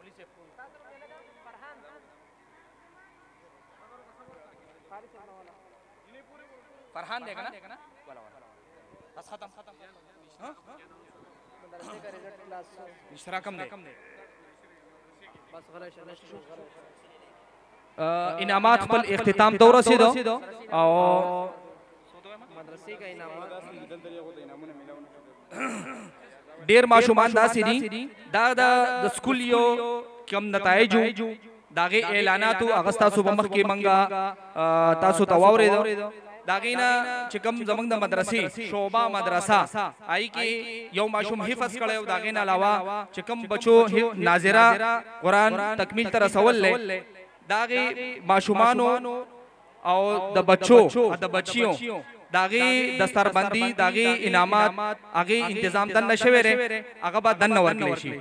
فرحان دے گا نا بس ختم مشترا کم دے انعامات خپل اختتام دور رسیدو او مدرسے کا انعامات دیر معشومان دا سی دی دا اسکول یو کم نتائجو داغی اعلاناتو اغسطا سو بمخ کی منگا تاسو تواوری دو داغینا چکم زمانگ دا مدرسی شعبہ مدرسہ آئی کی یو معشوم حفظ کڑے داغینا علاوہ چکم بچو ناظرہ قرآن تکمیل ترسول لے داغی معشومانو او دا بچو دا بچیوں داغی دستار بندی داغی انعامات آگی انتظام دن نشوے رے اگبا دن نور کلیشی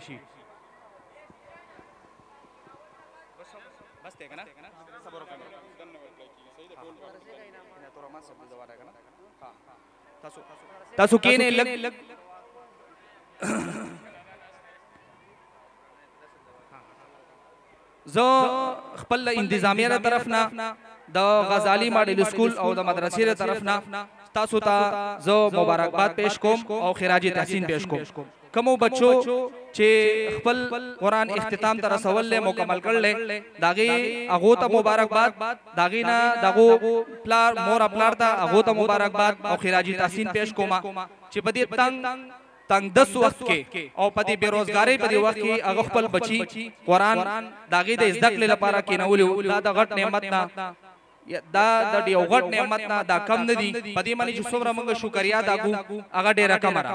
بس دیکھا نا تاسو کینے لگ زو خپل انتظامیہ دا طرفنا دا غزالی ماڈل اسکول او دا مدرسہ طرفنا تاسو تا زو مبارکباد پیش کوم او خراج تحسین پیش کوم کمو بچو چے خپل قرآن اختتام تا رسول لے مکمل کر لے داغی اغو تا مبارکباد داغینا داغو پلار مورا پلار تا اغو تا مبارکباد او خراج تحسین پیش کوما چے پدی تنگ 10 وقت کے او پدی بے روزگاری پدی وقت کی اغو خپل بچی قرآن داغی دا ازدق لے لپارا کی نولیو دا غٹ نعمتنا دا دیو غٹ نعمتنا دا کم ندی پدی منی جو سمرا منگا شکریہ دا گو اگا دے رکا مرا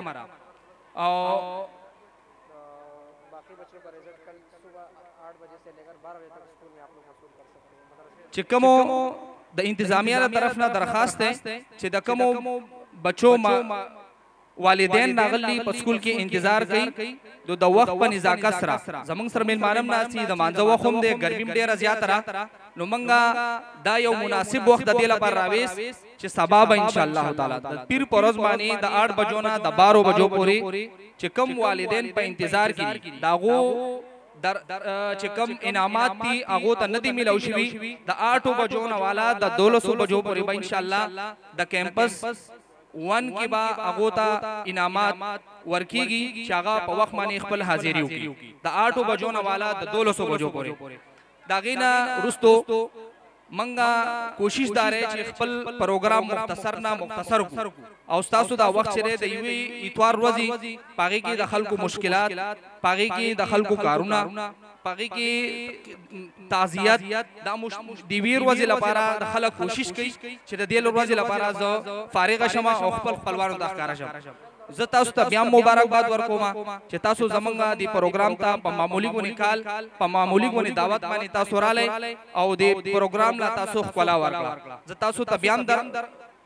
باقی بچوں کا رزلٹ کل صبح 8 بجے سے لے کر 12 بجے تک اسکول میں آپ لوگ حصول کر سکتے ہیں
چکمو دا انتظامیہ طرفنا درخواست ہے چھ دا کمو بچوں والدین ناغلی پا اسکول کی انتظار کئی دو دا وقت پا نزاکہ سرا زمان سر مل مانم ناسی دا مانزا وقم دے گربیم دے رضیات را نو منگا دا یو مناسب وقت دا دیلا پر راویس چھ سبابا انشاءاللہ تعالی دا پیر پروز مانی دا 8 بجونا دا 12 بجو پوری چھ کم والدین پا انتظار کی دا غو در چکم انعامات تی اغوتا ندی ملو شوی دا 8 بجو نوالا دا 200 بجو پوری با انشاءاللہ دا کیمپس 1 کی با اغوتا انعامات ورکی گی چاگا پا وقت مانی اخپل حاضریو کی دا 8 بجو نوالا دا 200 بجو پوری دا غینا رستو منگا کوشش دارے چی اخپل پروگرام مختصر کو اوستاسو دا وقت چرے دا یوی اتوار روزی پاگی کی دا خلقو مشکلات پاگی کی دا خلقو کارونا پاگی کی تعزیت دا دیویر روزی لپارا دا خلق کوشش کی چی دا دیل روزی لپارا زو فارغ شما او خپل خپلوانو دا اخکارا شما زه تاسو ته بیا مبارکباد ورکوم چې تاسو زمونږ دی پروګرام ته په معمولی غونې کال په معمولی غونې دعوت باندې تاسو رالی او دی پروګرام لا تاسو خپلا ورکړه زه تاسو ته بیا در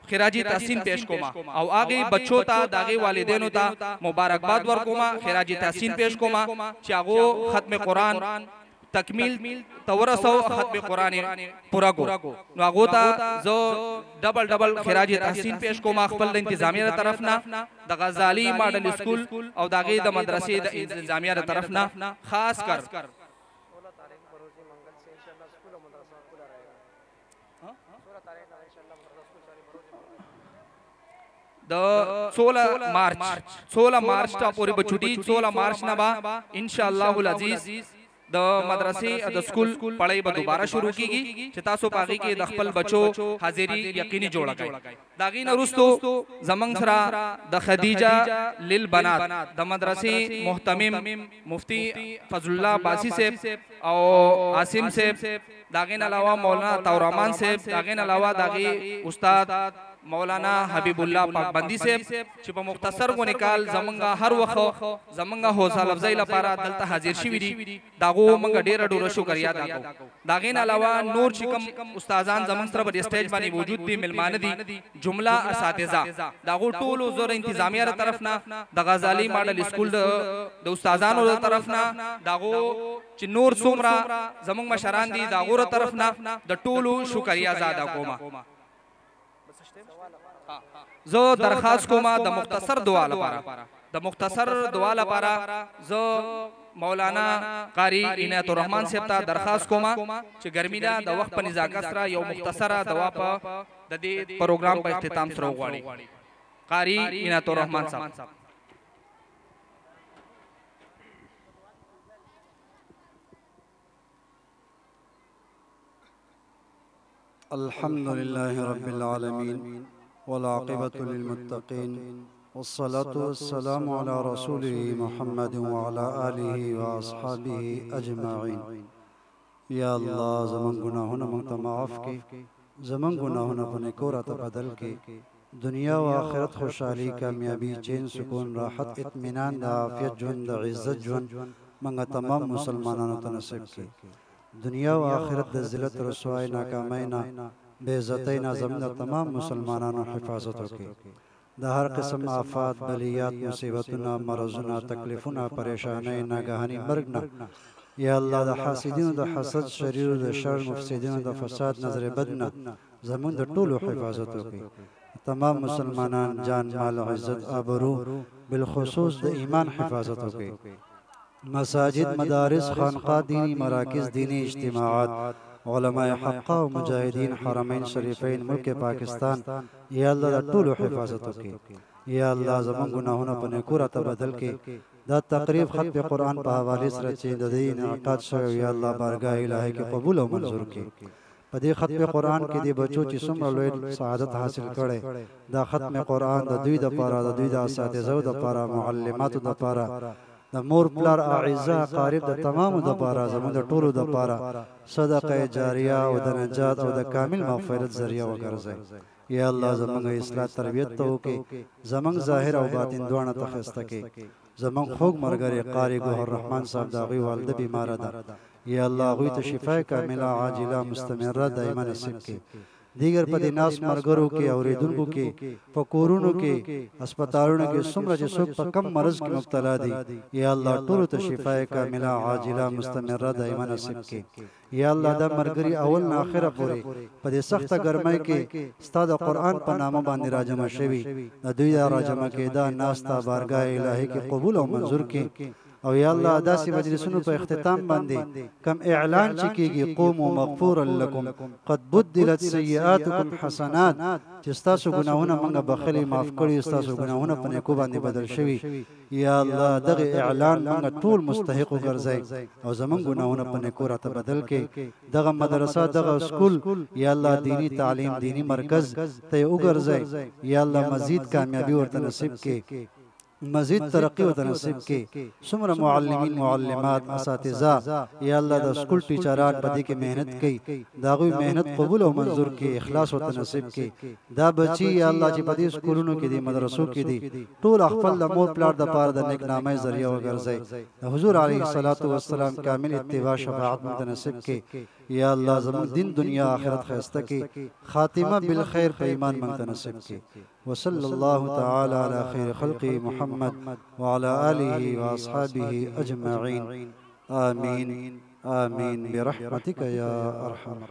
خراجی تحسین پیش کوما او آگے بچوں تا داغے والدینوں تا مبارکباد ورکوما خراجی تحسین پیش کوما چاگو ختم قرآن تکمیل تورسو ختم قرآن پورا کو نو آگو تا زو ڈبل خراج تحسین پیش کو ماخبل انتظامیہ طرفنا دا غزالی ماڈل اسکول او داغی دا مدرسے دا انتظامیہ طرفنا خاص کر دا 16 مارچ تا پوری بچوٹی 16 مارچ نبا انشاءاللہ العزیز دا مدرسے دا اسکول پڑھائی با دوبارہ شروع کی گی چتاسو پاگی کے دخپل بچو حاضری یقینی جوڑا گئی داغین رستو زمانگ سرا دا خدیجہ للبنات دا مدرسے محتمم مفتی فضل اللہ باسی سیب او عاصم سیب داغین علاوہ مولانا تورمان سیب داغین علاوہ داغی استاد مولانا حبیب اللہ پاک بندی سیب چپا مختصر کو نکال زمانگا ہر وقت زمانگا حوصہ لفظائی لپارا دلتا حاضر شوی دی داغو منگا دیر ڈورا شکریات آکو داغین علاوہ نور چکم استازان زمان سر پر اسٹیج بانی وجود دی ملمان دی جملہ اساتذہ داغو ٹولو زور انتظامیہ طرفنا دا غزالی ماڈل اسکول دا استازانو طرفنا داغو چی نور سومرا زمان مشاران دی داغو طرفنا دا ٹولو شکریہ زادہ کوما زو درخواست کو ما دا مختصر دعا لپارا دا مختصر دعا لپارا زو مولانا قاری عنایت الرحمن سیبتا درخواست کو ما چی گرمی دا وقت پا نزاکت سرا یو مختصر دعا پا دا دی پروگرام پا اختتام سرو گواری قاری عنایت الرحمن صاحب
الحمدللہ رب العالمین والعاقبة للمتقين والصلاة والسلام على رسوله محمد وعلى آله وأصحابه أجمعين یا اللہ زمان گناہونا منگتا معاف کی زمان گناہونا پنکورا تبدل کی دنیا و آخرت خوشحالی کامیابی چین سکون راحت اطمینان دا عافیت جون دا عزت جون منگا تمام مسلمانانو تنصیب کی دنیا و آخرت دا ذلت رسوائی ناکامائنا بے عزتینا زمین تمام مسلمانانو حفاظتوں کی دا ہر قسم آفات بلیات مصیبتنا مرضنا تکلیفنا پریشانینا گہانی مرگنا یا اللہ دا حاسدین دا حسد شریر دا شر مفسدین دا فساد نظر بدنا زمین دا طول حفاظتوں کی تمام مسلمانان جان مال عزت آبرو بالخصوص دا ایمان حفاظتوں کی مساجد مدارس خانقاہ دینی مراکز دینی اجتماعات علماء حقہ و مجاہدین حرمین شریفین ملک پاکستان یا اللہ دا طول حفاظتوں کی یا اللہ زمان گناہونا پنکورا تبدل کی دا تقریب ختم قرآن پا حوالی سرچین دا دین اعقاد شو یا اللہ بارگاہ الہی کی قبول و منظور کی پا دی ختم قرآن کی دی بچو چی سمر لوید سعادت حاصل کرے دا ختم قرآن دا دوی دا پارا دا دوی دا اساتذہ دا پارا معلمات دا پارا دا مور پلار اعزاء قارب دا تمام دا پارا زمان دا طول دا پارا صدقہ جاریہ و دا نجات و دا کامل مغفرت ذریعہ و گرزے یا اللہ زمان اصلاح تربیت تو کی زمان ظاہر و باطن دوانا تخستہ کی زمان خوگ مرگر قاری گوھر رحمان صاحب دا غی والد بیمارہ دا یا اللہ غی تشفاء کاملہ عاجلہ مستمرہ دائمہ نصیب کی دیگر پا دی ناس مرگروں کے اوریدنگوں کے پکورونوں کے اسپتالونوں کے سمرہ جسوک پا کم مرض کی مبتلا دی یا اللہ طول تشفاء کاملہ عاجلہ مستمرہ دائمہ نصیب کی یا اللہ دا مرگری اول ناخرہ پورے پا دی سخت گرمائی کے استاد قرآن پا نامہ باندی راجمہ شوی دا دوی دا راجمہ کے دا ناس تا بارگاہ الہی کی قبول و منظور کی او یا الله داسې مجلسونو په اختتام باندې کم اعلان چې کېږي قوموا مغفورا لکم قد بدلت سیئاتکم حسنات چې ستاسو ګناهونه موږ بخلي معاف کړي ستاسو ګناهونه په نیکو باندې بدل شوي یا الله دغه اعلان موږ ټول مستحق وګرځئ او زموږ ګناهونه په نیکو راته بدل کړي دغه مدرسه دغه اسکول یا الله دینی تعلیم دینی مرکز ته وګرځئ یا الله مزید کامیابی ورته نصیب کړي مزید ترقی و تنصیب کی سمر معلمین معلمات اساتذہ یا اللہ دا سکول ٹیچران بدی کے محنت کی داغوی محنت قبول و منظور کی اخلاص و تنصیب کی دا بچی یا اللہ چی بدی سکولونو کی دی مدرسو کی دی طول اخفل دا مور پلار دا پار دا نیک نامی ذریعہ و گرزائی حضور علیہ السلام کامل اتباع شفاعت متنصیب کی یا اللہ زمان دن دنیا آخرت خیستہ کی خاتمہ بالخیر پہ ایمان منتنصب کی وصلی اللہ تعالی علی خیر خلق محمد وعلى آلہ واصحابہ اجمعین آمین آمین برحمتک یا ارحم